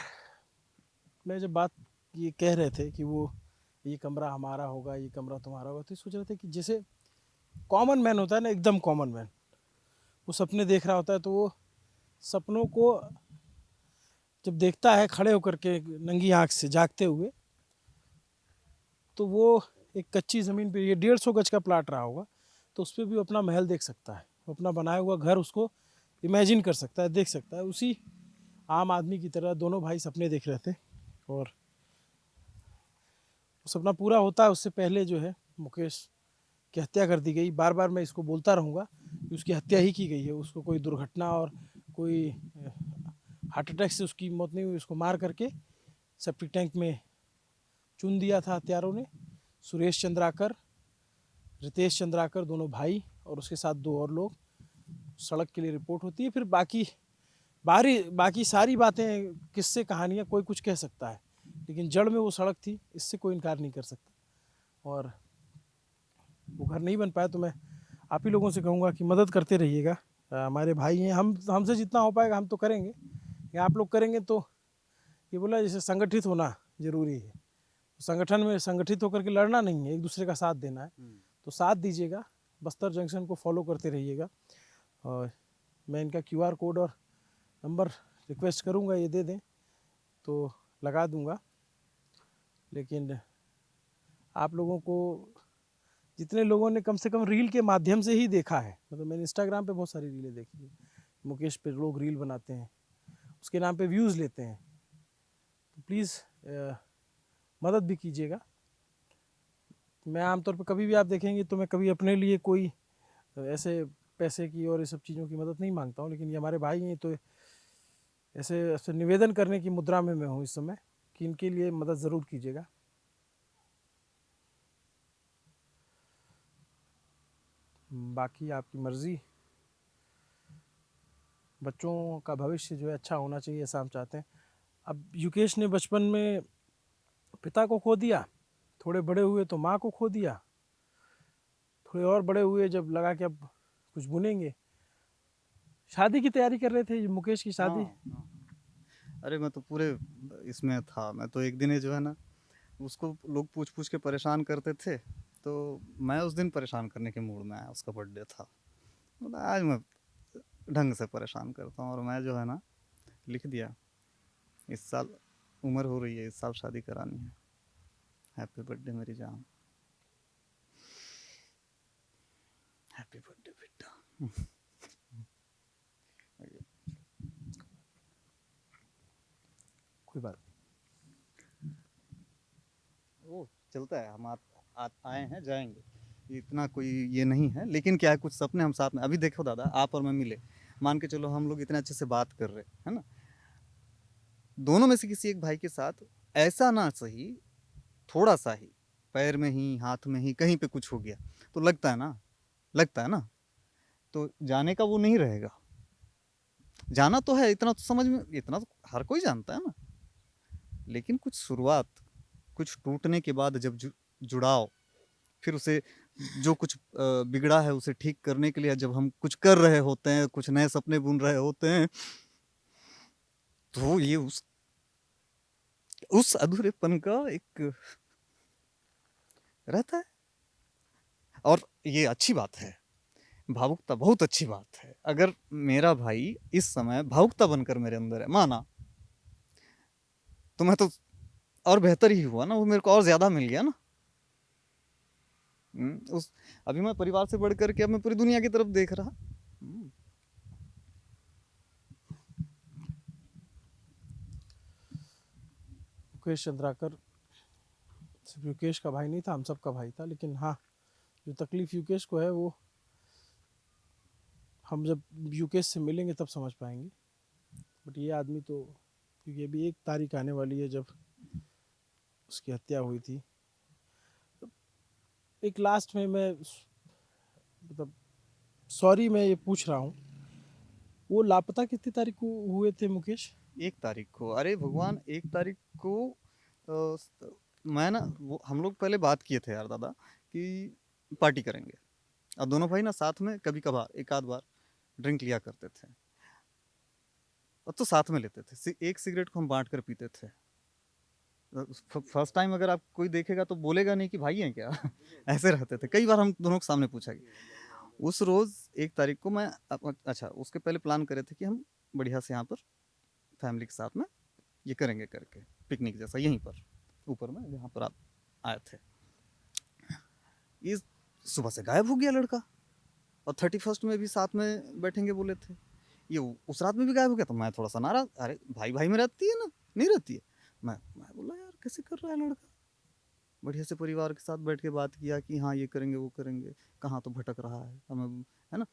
मैं जब बात ये कह रहे थे कि वो ये कमरा हमारा होगा, ये कमरा तुम्हारा होगा, तो सोच रहे थे कि जैसे कॉमन मैन होता है ना, एकदम कॉमन मैन, वो सपने देख रहा होता है, तो वो सपनों को जब देखता है खड़े होकर के नंगी आंख से जागते हुए, तो वो एक कच्ची ज़मीन पे, ये 150 गज का प्लाट रहा होगा, तो उस पर भी वो अपना महल देख सकता है, वो अपना बनाया हुआ घर उसको इमेजिन कर सकता है, देख सकता है। उसी आम आदमी की तरह दोनों भाई सपने देख रहे थे, और सपना पूरा होता है उससे पहले जो है मुकेश की हत्या कर दी गई। बार बार मैं इसको बोलता रहूँगा कि उसकी हत्या ही की गई है, उसको कोई दुर्घटना और कोई हार्ट अटैक से उसकी मौत नहीं हुई, उसको मार करके सेप्टिक टैंक में चुन दिया था हत्यारों ने। सुरेश चंद्राकर, रितेश चंद्राकर, दोनों भाई और उसके साथ 2 और लोग। सड़क के लिए रिपोर्ट होती है, फिर बाकी सारी बातें, किस्से, कहानियाँ कोई कुछ कह सकता है, लेकिन जड़ में वो सड़क थी, इससे कोई इनकार नहीं कर सकता। और वो घर नहीं बन पाया तो मैं आप ही लोगों से कहूँगा कि मदद करते रहिएगा। हमारे भाई हैं, हमसे जितना हो पाएगा हम तो करेंगे, या आप लोग करेंगे तो ये बोला जैसे संगठित होना ज़रूरी है। संगठन में संगठित होकर के लड़ना नहीं है, एक दूसरे का साथ देना है। तो साथ दीजिएगा, बस्तर जंक्शन को फॉलो करते रहिएगा। और मैं इनका QR कोड और नंबर रिक्वेस्ट करूँगा, ये दे दें तो लगा दूँगा। लेकिन आप लोगों को, जितने लोगों ने कम से कम रील के माध्यम से ही देखा है, मतलब मैंने इंस्टाग्राम पे बहुत सारी रीलें देखी है, मुकेश पे लोग रील बनाते हैं, उसके नाम पे व्यूज़ लेते हैं, तो प्लीज़ मदद भी कीजिएगा। मैं आमतौर पे कभी भी आप देखेंगे तो मैं कभी अपने लिए कोई ऐसे पैसे की और ये सब चीज़ों की मदद नहीं मांगता हूँ, लेकिन ये हमारे भाई हैं तो ऐसे ऐसे निवेदन करने की मुद्रा में मैं हूँ इस समय कि इनके लिए मदद ज़रूर कीजिएगा। बाकी आपकी मर्ज़ी। बच्चों का भविष्य जो है अच्छा होना चाहिए, ऐसा हम चाहते हैं। अब युकेश ने बचपन में पिता को खो दिया, थोड़े बड़े हुए तो माँ को खो दिया, थोड़े और बड़े हुए जब लगा कि अब कुछ बुनेंगे, शादी की तैयारी कर रहे थे, मुकेश की शादी। हाँ। अरे मैं तो पूरे इसमें था। मैं तो एक दिन ही जो है ना, उसको लोग पूछ पूछ के परेशान करते थे, तो मैं उस दिन परेशान करने के मूड में आया। उसका बर्थडे था, बोला आज मैं ढंग से परेशान करता हूँ। और मैं जो है ना लिख दिया, इस साल उम्र हो रही है, इस साल शादी करानी है, हैप्पी बर्थडे मेरी जान, हैप्पी बर्थडे बेटा। कोई बात वो चलता है, हम आए हैं जाएंगे, इतना कोई ये नहीं है। लेकिन क्या है, कुछ सपने हम साथ में, अभी देखो दादा, आप और मैं मिले, मान के चलो हम लोग इतने अच्छे से बात कर रहे हैं ना, दोनों में से किसी एक भाई के साथ ऐसा ना सही, थोड़ा सा ही, पैर में ही, हाथ में ही, कहीं पे कुछ हो गया तो लगता है ना, तो जाने का वो नहीं रहेगा। जाना तो है, इतना तो समझ में, इतना तो हर कोई जानता है ना। लेकिन कुछ शुरुआत, कुछ टूटने के बाद जब जुड़ाव, फिर उसे जो कुछ बिगड़ा है उसे ठीक करने के लिए जब हम कुछ कर रहे होते हैं, कुछ नए सपने बुन रहे होते हैं, तो ये उस अधूरेपन का एक रहता है। और ये अच्छी बात है, भावुकता बहुत अच्छी बात है। अगर मेरा भाई इस समय भावुकता बनकर मेरे अंदर है, माना, तो मैं तो और बेहतर ही हुआ ना, वो मेरे को और ज्यादा मिल गया ना। उस अभी मैं परिवार से बढ़ करके अब मैं पूरी दुनिया की तरफ देख रहा। मुकेश चंद्राकर सिर्फ युकेश का भाई नहीं था, हम सब का भाई था। लेकिन हाँ, जो तकलीफ युकेश को है वो हम जब युकेश से मिलेंगे तब समझ पाएंगे। बट ये आदमी तो, क्योंकि अभी 1 तारीख आने वाली है जब उसकी हत्या हुई थी। एक लास्ट में मैं मतलब सॉरी मैं ये पूछ रहा हूँ, वो लापता कितनी तारीख को हुए थे मुकेश? 1 तारीख को, अरे भगवान, 1 तारीख को मैं ना, वो हम लोग पहले बात किए थे यार दादा कि पार्टी करेंगे, और दोनों भाई ना साथ में कभी कभार एक आध बार ड्रिंक लिया करते थे, और तो साथ में लेते थे, एक सिगरेट को हम बांट कर पीते थे। फर्स्ट टाइम अगर आप कोई देखेगा तो बोलेगा नहीं कि भाई हैं क्या। ऐसे रहते थे। कई बार हम दोनों के सामने पूछा गया। उस रोज 1 तारीख को मैं अच्छा, उसके पहले प्लान करे थे कि हम बढ़िया से यहाँ पर फैमिली के साथ में ये करेंगे करके, पिकनिक जैसा यहीं पर ऊपर में जहाँ पर आप आए थे। ये सुबह से गायब हो गया लड़का, और 31st में भी साथ में बैठेंगे बोले थे, ये उस रात में भी गायब हो गया। तो मैं थोड़ा सा नाराज, अरे भाई भाई में रहती है ना, नहीं रहती है। मैं बोला यार कैसे कर रहा है लड़का, बढ़िया से परिवार के साथ बैठ के बात किया कि हाँ ये करेंगे वो करेंगे, कहाँ तो भटक रहा है हमें, है ना,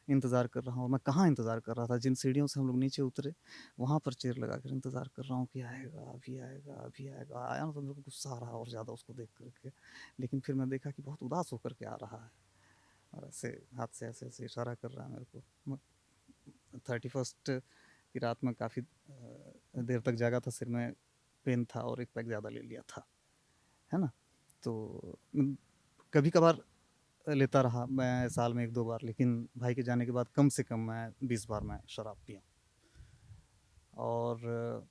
इंतज़ार कर रहा हूँ। मैं कहाँ इंतज़ार कर रहा था, जिन सीढ़ियों से हम लोग नीचे उतरे वहाँ पर चेयर लगा कर इंतज़ार कर रहा हूँ कि आएगा अभी आएगा अभी आएगा। आया ना तो मेरे को गुस्सा आ रहा और ज़्यादा उसको देख करके, लेकिन फिर मैं देखा कि बहुत उदास होकर के आ रहा है और ऐसे हाथ से ऐसे ऐसे इशारा कर रहा है मेरे को। 31st की रात में काफ़ी देर तक जागा था, सिर में पेन था और एक पैक ज़्यादा ले लिया था, है ना। तो कभी कभार लेता रहा मैं साल में 1-2 बार, लेकिन भाई के जाने के बाद कम से कम मैं 20 बार मैं शराब पिया। और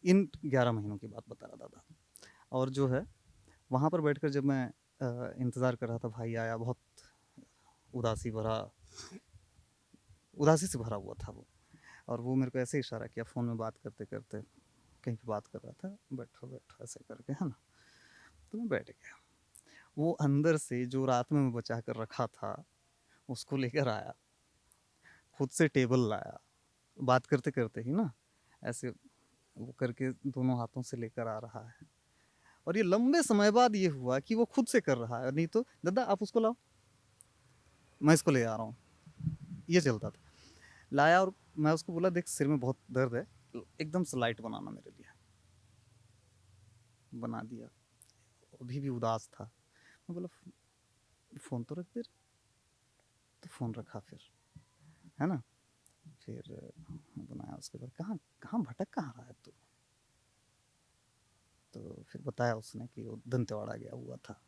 इन 11 महीनों की बात बता रहा दादा। और जो है वहाँ पर बैठकर जब मैं इंतज़ार कर रहा था, भाई आया, बहुत उदासी से भरा हुआ था वो। और वो मेरे को ऐसे इशारा किया फ़ोन में बात करते करते, कहीं पे बात कर रहा था, बैठो बैठो ऐसे करके, है ना। तो मैं बैठ गया। वो अंदर से जो रात में मैं बचा कर रखा था उसको लेकर आया, खुद से टेबल लाया, बात करते करते ही ना ऐसे वो करके दोनों हाथों से लेकर आ रहा है। और ये लंबे समय बाद ये हुआ कि वो खुद से कर रहा है, नहीं तो दादा आप उसको लाओ, मैं इसको ले आ रहा हूँ, ये चलता था। लाया और मैं उसको बोला देख सिर में बहुत दर्द है, एकदम से लाइट बनाना मेरे लिए। बना दिया, अभी भी उदास था। मैं बोला फ़ोन तो रख दे, तो फ़ोन रखा फिर, है ना। फिर बनाया, उसके बाद कहाँ कहाँ भटक कहाँ रहा है तू। तो फिर बताया उसने कि वो दंतेवाड़ा गया हुआ था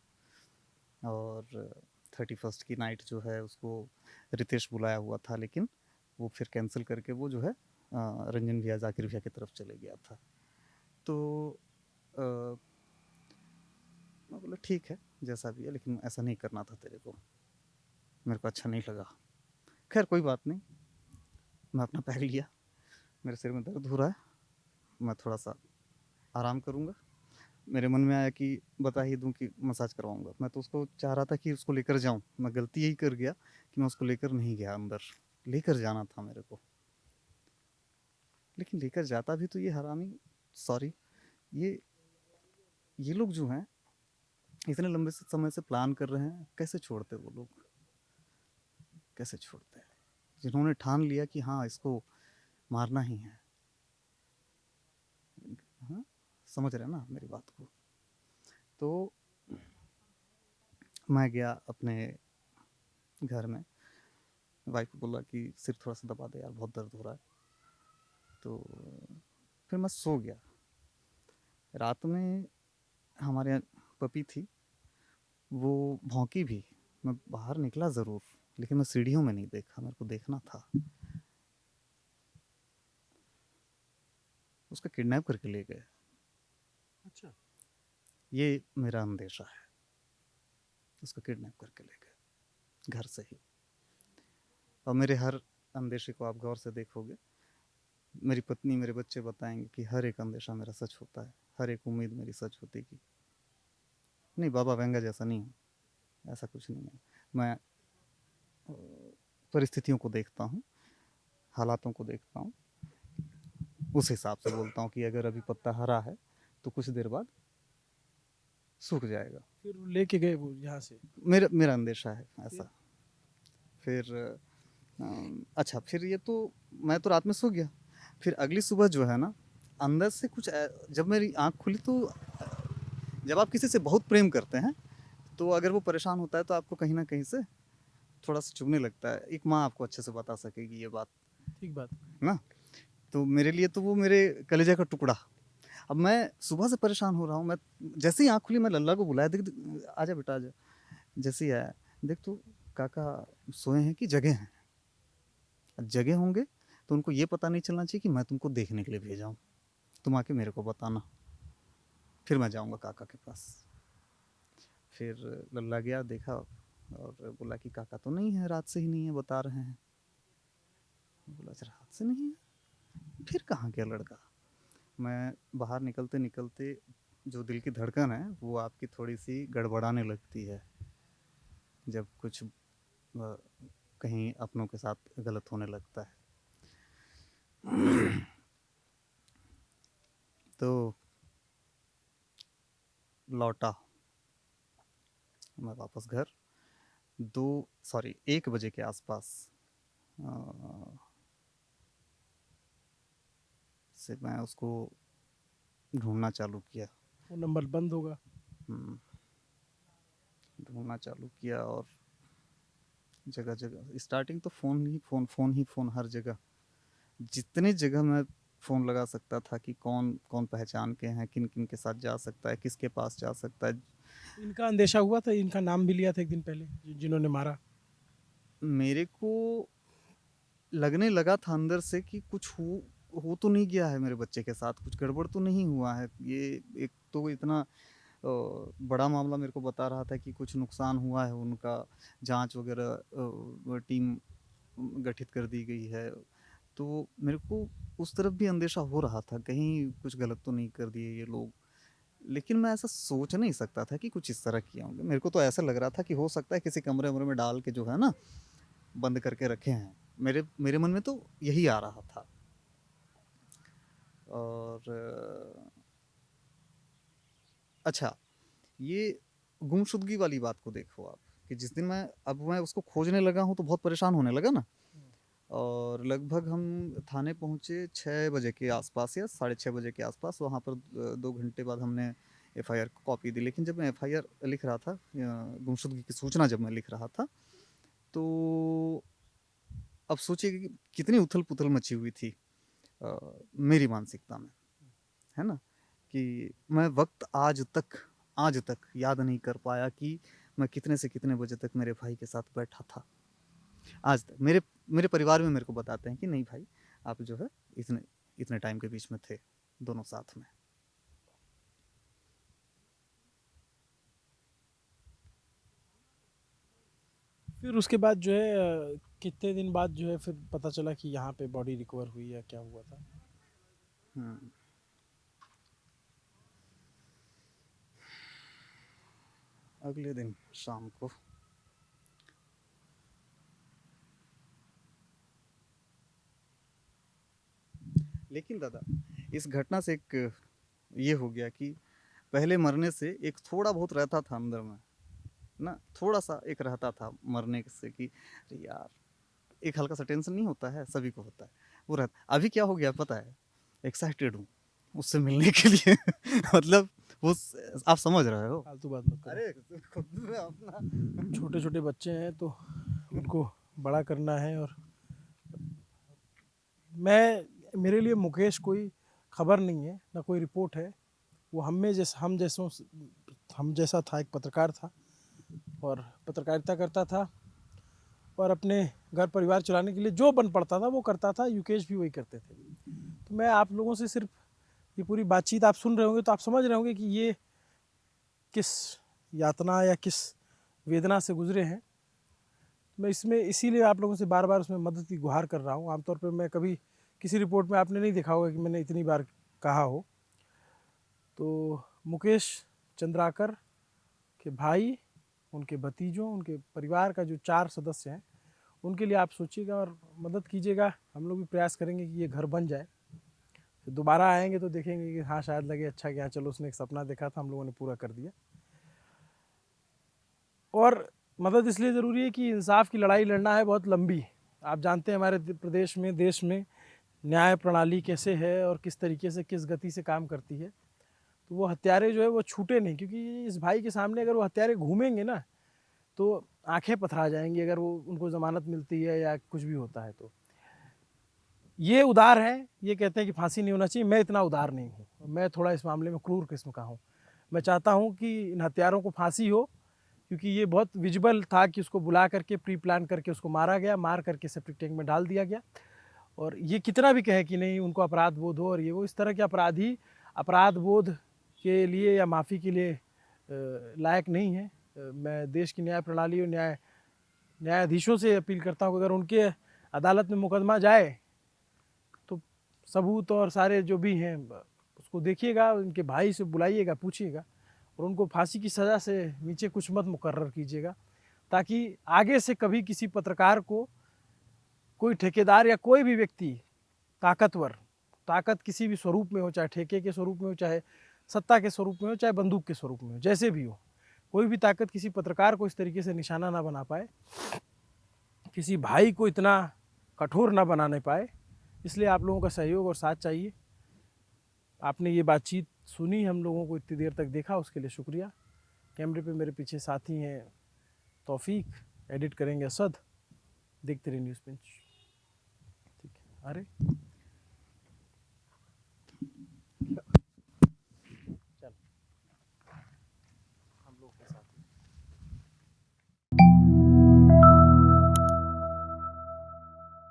और 31st की नाइट जो है उसको रितेश बुलाया हुआ था, लेकिन वो फिर कैंसिल करके वो जो है रंजन भैया जाकिर भैया की तरफ चले गया था। तो अ, मैं बोला ठीक है जैसा भी है, लेकिन ऐसा नहीं करना था तेरे को, मेरे को अच्छा नहीं लगा। खैर कोई बात नहीं, मैं अपना पैक लिया, मेरे सिर में दर्द हो रहा है, मैं थोड़ा सा आराम करूँगा। मेरे मन में आया कि बता ही दूँ कि मसाज करवाऊँगा। मैं तो उसको चाह रहा था कि उसको लेकर जाऊँ, मैं गलती यही कर गया कि मैं उसको लेकर नहीं गया अंदर, लेकर जाना था मेरे को। लेकिन लेकर जाता भी तो ये हरामी, सॉरी, ये ये लोग जो हैं इतने लंबे से समय से प्लान कर रहे हैं, कैसे छोड़ते वो लोग, कैसे छोड़ते हैं जिन्होंने ठान लिया कि हाँ इसको मारना ही है। हाँ, समझ रहे हैं ना मेरी बात को। तो मैं गया अपने घर में, वाइफ को बोला कि सिर थोड़ा सा दबा दे यार, बहुत दर्द हो रहा है। तो फिर मैं सो गया। रात में हमारे यहाँ पपी थी, वो भौंकी भी, मैं बाहर निकला ज़रूर, लेकिन मैं सीढ़ियों में नहीं देखा, मेरे को देखना था। उसको किडनैप करके ले गए। अच्छा। ये मेरा अंदेशा है, उसको किडनैप करके ले गए घर से ही। और मेरे हर अंदेशे को आप गौर से देखोगे, मेरी पत्नी मेरे बच्चे बताएंगे कि हर एक अंदेशा मेरा सच होता है, हर एक उम्मीद मेरी सच होती कि नहीं, बाबा वेंगा जैसा नहीं हूँ, ऐसा कुछ नहीं है। मैं परिस्थितियों को देखता हूँ, हालातों को देखता हूँ, उस हिसाब से बोलता हूँ कि अगर अभी पत्ता हरा है तो कुछ देर बाद सूख जाएगा। फिर लेके गए वो यहाँ से? मेरा मेरा अंदेशा है ऐसा। फिर अच्छा, फिर ये तो मैं तो रात में सो गया। फिर अगली सुबह जो है ना, अंदर से कुछ जब मेरी आँख खुली तो जब आप किसी से बहुत प्रेम करते हैं तो अगर वो परेशान होता है तो आपको कहीं ना कहीं से थोड़ा सा चुभने लगता है। एक माँ आपको अच्छे से बता सकेगी ये बात, ठीक बात। ना। तो मेरे लिए तो वो मेरे कलेजे का टुकड़ा। अब मैं सुबह से परेशान हो रहा हूँ, मैं जैसे ही आँख खुली मैं लल्ला को बुलाया, देख देख, आजा बेटा आजा। जैसे ही आया, देख तो काका सोए हैं कि जगह हैं। जगह होंगे तो उनको ये पता नहीं चलना चाहिए कि मैं तुमको देखने के लिए भेजा हूँ, तुम आके मेरे को बताना, फिर मैं जाऊँगा काका के पास। फिर लल्ला गया, देखा और बोला कि काका तो नहीं है, रात से ही नहीं है बता रहे हैं। बोला अच्छा रात से नहीं है, फिर कहाँ गया लड़का। मैं बाहर निकलते निकलते जो दिल की धड़कन है वो आपकी थोड़ी सी गड़बड़ाने लगती है जब कुछ कहीं अपनों के साथ गलत होने लगता है। तो लौटा मैं वापस घर 1 बजे के आसपास से मैं उसको ढूंढना चालू किया। वो नंबर बंद होगा। हम्म, ढूंढना चालू किया और जगह जगह स्टार्टिंग तो फ़ोन हर जगह, जितनी जगह मैं फ़ोन लगा सकता था कि कौन कौन पहचान के हैं, किन किन के साथ जा सकता है, किसके पास जा सकता है। इनका अंदेशा हुआ था, इनका नाम भी लिया था एक दिन पहले जिन्होंने मारा। मेरे को लगने लगा था अंदर से कि कुछ हो तो नहीं गया है मेरे बच्चे के साथ, कुछ गड़बड़ तो नहीं हुआ है। ये एक तो इतना बड़ा मामला मेरे को बता रहा था कि कुछ नुकसान हुआ है, उनका जांच वगैरह टीम गठित कर दी गई है। तो मेरे को उस तरफ भी अंदेशा हो रहा था, कहीं कुछ गलत तो नहीं कर दिए ये लोग। लेकिन मैं ऐसा सोच नहीं सकता था कि कुछ इस तरह किए होंगे। मेरे को तो ऐसा लग रहा था कि हो सकता है किसी कमरे वमरे में डाल के जो है ना बंद करके रखे हैं। मेरे मेरे मन में तो यही आ रहा था। और अच्छा, ये गुमशुदगी वाली बात को देखो आप, कि जिस दिन मैं उसको खोजने लगा हूँ तो बहुत परेशान होने लगा ना। और लगभग हम थाने पहुँचे 6 बजे के आसपास या 6:30 बजे के आसपास। वहाँ पर 2 घंटे बाद हमने एफआईआर को कॉपी दी। लेकिन जब मैं एफआईआर लिख रहा था, गुमशुदगी की सूचना जब मैं लिख रहा था, तो अब सोचिए कि कितनी उथल-पुथल मची हुई थी मेरी मानसिकता में, है ना? कि मैं वक़्त आज तक याद नहीं कर पाया कि मैं कितने से कितने बजे तक मेरे भाई के साथ बैठा था। आज तक मेरे मेरे परिवार में मेरे को बताते हैं कि नहीं भाई, आप जो है इतने इतने टाइम के बीच में थे, दोनों साथ में। फिर उसके बाद जो है कितने दिन बाद जो है फिर पता चला कि यहाँ पे बॉडी रिकवर हुई या क्या हुआ था? हुँ। अगले दिन शाम को लेकिन दादा, इस घटना से एक ये हो गया कि पहले मरने से एक थोड़ा बहुत रहता था अंदर में, ना थोड़ा-सा एक रहता था मरने से कि अरे यार, एक हल्का-सा टेंशन नहीं होता है, सभी को होता है, वो रहता। अभी क्या हो गया पता है? एक्साइटेड हूँ उससे मिलने के लिए मतलब वो आप समझ रहे हो? फालतू बात मत करो। अरे खुद में अपना छोटे छोटे बच्चे हैं तो उनको बड़ा करना है। और मेरे लिए मुकेश कोई खबर नहीं है, ना कोई रिपोर्ट है। वो हम जैसा था, एक पत्रकार था और पत्रकारिता करता था और अपने घर परिवार चलाने के लिए जो बन पड़ता था वो करता था। युकेश भी वही करते थे। तो मैं आप लोगों से सिर्फ ये पूरी बातचीत आप सुन रहे होंगे तो आप समझ रहे होंगे कि ये किस यातना या किस वेदना से गुजरे हैं। मैं इसमें इसीलिए आप लोगों से बार बार उसमें मदद की गुहार कर रहा हूँ। आमतौर पर मैं कभी किसी रिपोर्ट में आपने नहीं देखा होगा कि मैंने इतनी बार कहा हो। तो मुकेश चंद्राकर के भाई, उनके भतीजों, उनके परिवार का जो 4 सदस्य हैं, उनके लिए आप सोचिएगा और मदद कीजिएगा। हम लोग भी प्रयास करेंगे कि ये घर बन जाए। तो दोबारा आएंगे तो देखेंगे कि हाँ शायद लगे अच्छा क्या, चलो उसने एक सपना देखा था, हम लोगों ने पूरा कर दिया। और मदद इसलिए ज़रूरी है कि इंसाफ की लड़ाई लड़ना है बहुत लंबी। आप जानते हैं हमारे प्रदेश में, देश में न्याय प्रणाली कैसे है और किस तरीके से, किस गति से काम करती है। तो वो हत्यारे जो है वो छूटे नहीं, क्योंकि इस भाई के सामने अगर वो हत्यारे घूमेंगे ना तो आंखें पथरा जाएंगी अगर वो उनको ज़मानत मिलती है या कुछ भी होता है। तो ये उदार है, ये कहते हैं कि फांसी नहीं होना चाहिए। मैं इतना उदार नहीं हूँ, मैं थोड़ा इस मामले में क्रूर किस्म का हूँ। मैं चाहता हूँ कि इन हत्यारों को फांसी हो, क्योंकि ये बहुत विजिबल था कि उसको बुला करके प्री प्लान करके उसको मारा गया, मार करके सेप्टिक टैंक में डाल दिया गया। और ये कितना भी कहे कि नहीं उनको अपराध बोध हो और ये वो, इस तरह के अपराधी अपराध बोध के लिए या माफ़ी के लिए लायक नहीं है। मैं देश की न्याय प्रणाली और न्यायाधीशों से अपील करता हूँ कि अगर उनके अदालत में मुकदमा जाए तो सबूत और सारे जो भी हैं उसको देखिएगा, उनके भाई से बुलाइएगा, पूछिएगा और उनको फांसी की सज़ा से नीचे कुछ मत मुकर्रर कीजिएगा, ताकि आगे से कभी किसी पत्रकार को कोई ठेकेदार या कोई भी व्यक्ति ताकत किसी भी स्वरूप में हो, चाहे ठेके के स्वरूप में हो, चाहे सत्ता के स्वरूप में हो चाहे बंदूक के स्वरूप में हो, जैसे भी हो, कोई भी ताकत किसी पत्रकार को इस तरीके से निशाना ना बना पाए, किसी भाई को इतना कठोर ना बनाने पाए। इसलिए आप लोगों का सहयोग और साथ चाहिए। आपने ये बातचीत सुनी, हम लोगों को इतनी देर तक देखा, उसके लिए शुक्रिया। कैमरे पे मेरे पीछे साथी हैं तौफीक, एडिट करेंगे असद। देखते रहिए न्यूज़ पिंच। ठीक है, अरे